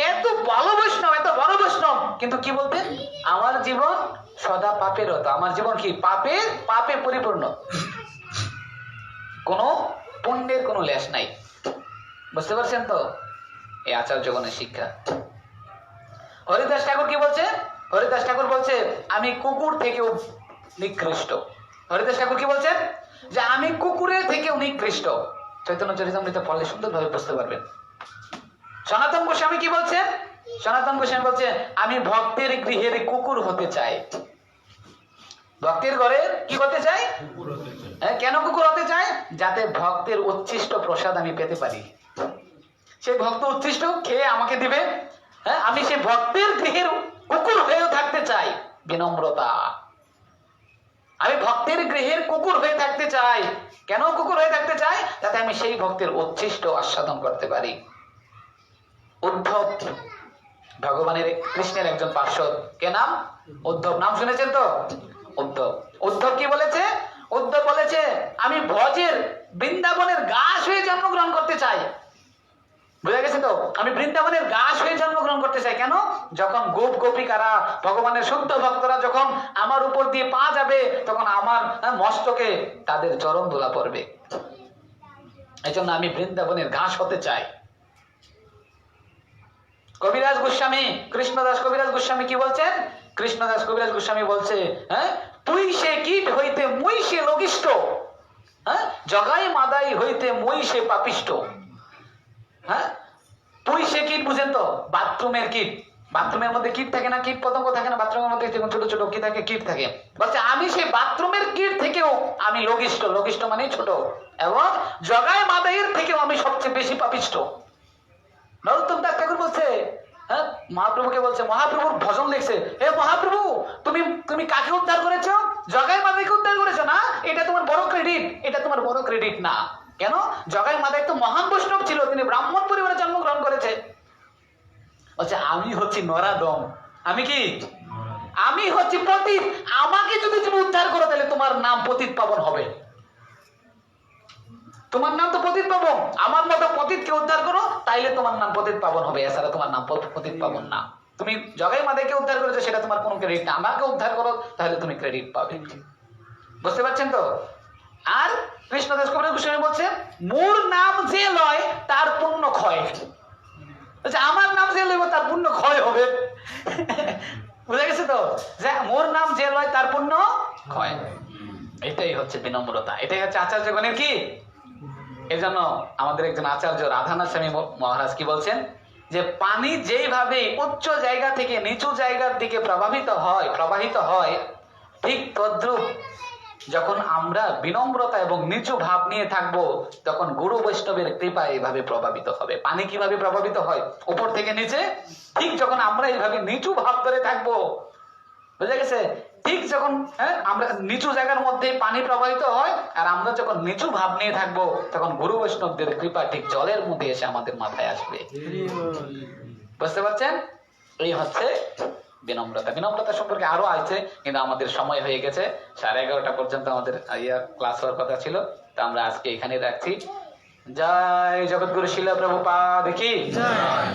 এত ভালো বৈষ্ণব, এত বড় বৈষ্ণব, কিন্তু কি বলতেন? আমার জীবন সদা পাপের রত। আমার জীবন কি? পাপে পরিপূর্ণ, কোনো পুণ্যের কোনো লেশ নাই। বুঝতে পারছেন তো? এই আচার্যগণের শিক্ষা। হরিদাস ঠাকুর কি বলছে? হরিদাস ঠাকুর বলছে, আমি কুকুর থেকেও নিকৃষ্ট। হরিদাস ঠাকুর কি বলছেন? যে আমি কুকুরের থেকেও নিকৃষ্ট। চৈতন্য চরিতামৃত পড়লে সুন্দরভাবে বুঝতে পারবেন। সনাতন গোস্বামী কি বলছেন? সনাতন গোস্বামী বলছে, আমি ভক্তের গৃহের কুকুর হতে চাই। ভক্তের ঘরে কি করতে চাই? কেন কুকুর হতে চাই? যাতে ভক্তের উচ্ছিষ্ট প্রসাদ আমি পেতে পারি। সেই ভক্ত উচ্ছিষ্ট খেয়ে আমাকে দিবে। আমি সেই ভক্তের গৃহের কুকুর হয়েও থাকতে চাই। বিনম্রতা। আমি ভক্তের গৃহের কুকুর হয়ে থাকতে চাই। কেন কুকুর হয়ে থাকতে চাই? যাতে আমি সেই ভক্তের উচ্ছিষ্ট আস্বাদন করতে পারি। উদ্ধব, ভগবানের কৃষ্ণের একজন পার্ষদ। কে নাম? উদ্ধব। নাম শুনেছেন তো? উদ্ধব। উদ্ধব কি বলেছে? উদ্ধব বলেছে, আমি ব্রজের বৃন্দাবনের ঘাস হয়ে জন্মগ্রহণ করতে চাই। বুঝা গেছে তো? আমি বৃন্দাবনের ঘাস হয়ে জন্মগ্রহণ করতে চাই। কেন? যখন গোপ গোপিকারা, ভগবানের শুদ্ধ ভক্তরা যখন আমার উপর দিয়ে পা যাবে, তখন আমার মস্তকে তাদের চরণ ধুলা পড়বে। এই জন্য আমি বৃন্দাবনের ঘাস হতে চাই। কবিরাজ গোস্বামী, কৃষ্ণদাস কবিরাজ গোস্বামী কি বলছেন? কৃষ্ণদাস কবিরাজ গোস্বামী বলছে, তুই সে কীট হইতে মুই সে লঘিষ্ঠ, জগাই মাদাই হইতে মুই সে পাপিষ্ঠ। তুই সে কীট, বুঝেন তো? বাথরুমের কীট। বাথরুমের মধ্যে কীট থাকে না? কীট পতঙ্গ থাকে না? বাথরুমের মধ্যে ছোট ছোট কি থাকে? কীট থাকে। বলছে আমি সেই বাথরুমের কীট থেকেও আমি লঘিষ্ঠ। লঘিষ্ঠ মানে ছোট। এবং জগাই মাদাইয়ের থেকেও আমি সবচেয়ে বেশি পাপিষ্ঠ। নরোত্তম দাস ঠাকুর বলছে, মহাপ্রভুকে বলছে, মহাপ্রভুর ভজন লিখছে, হে মহাপ্রভু, তুমি কাকে উদ্ধার করেছো? জগাই মাদাইকে উদ্ধার করেছো না? এটা তোমার বড় ক্রেডিট। এটা তোমার বড় ক্রেডিট না। কেন? জগাই মাদাই তো মহান বৈষ্ণব ছিল, তিনি ব্রাহ্মণ পরিবারে জন্মগ্রহণ করেছে। বলছে আমি হচ্ছি নরাদম। আমি কি? আমি হচ্ছি পতিত। আমাকে যদি তুমি উদ্ধার করো, তাহলে তোমার নাম পতিত পাবন হবে। তোমার নাম তো পতিত পাবন। আমার মতো পতিতকে উদ্ধার করো, তাইলে তোমার নাম পতিত পাবন হবে। এছাড়া তোমার নাম পতিত পাবন না। তুমি জগাই মাদাইকে উদ্ধার করেছো, সেটা তোমার কোনো ক্রেডিট না। আমাকে উদ্ধার করো, তাহলে তুমি ক্রেডিট পাবে। বুঝতে পারছেন তো? আর কৃষ্ণদাস কবিরাজ গোস্বামী বলছে, মোর নাম যে লয় তার পুণ্য ক্ষয়। আমার নাম যে লইব তার পুণ্য ক্ষয় হবে। বুঝা গেছে তো? যে মোর নাম যে লয় তার পুণ্য ক্ষয়। এটাই হচ্ছে বিনম্রতা। এটাই হচ্ছে আচার্যগণের কি এজন্য আমাদের একজন আচার্য রাধানাথ স্বামী মহারাজ কি বলছেন, যে পানি যেইভাবে উচ্চ জায়গা থেকে নিচু জায়গার দিকে প্রবাহিত হয় ঠিক তদ্রূপ যখন আমরা বিনম্রতা এবং নিচু ভাব নিয়ে থাকবো, তখন গুরু বৈষ্ণবের কৃপা এইভাবে প্রভাবিত হবে। পানি কিভাবে প্রভাবিত হয় উপর থেকে নিচে, ঠিক যখন আমরা এইভাবে নিচু ভাব ধরে থাকবো, বুঝা গেছে, ঠিক যখন আমরা নিচু জায়গার মধ্যে পানি প্রবাহিত হয়, আর আমরা যখন নিচু ভাব নিয়ে থাকবো, তখন গুরু বৈষ্ণবদের কৃপা ঠিক জলের মধ্যে এসে আমাদের মাথায় আসবে। বুঝতে পারছেন? এই হচ্ছে বিনম্রতা। বিনম্রতা সম্পর্কে আরো আছে, কিন্তু আমাদের সময় হয়ে গেছে, 11:30 পর্যন্ত আমাদের ক্লাস হওয়ার কথা ছিল। তো আমরা আজকে এখানে রাখছি। জয় জগৎগুরু শিলা প্রভুপাদ কি জয়।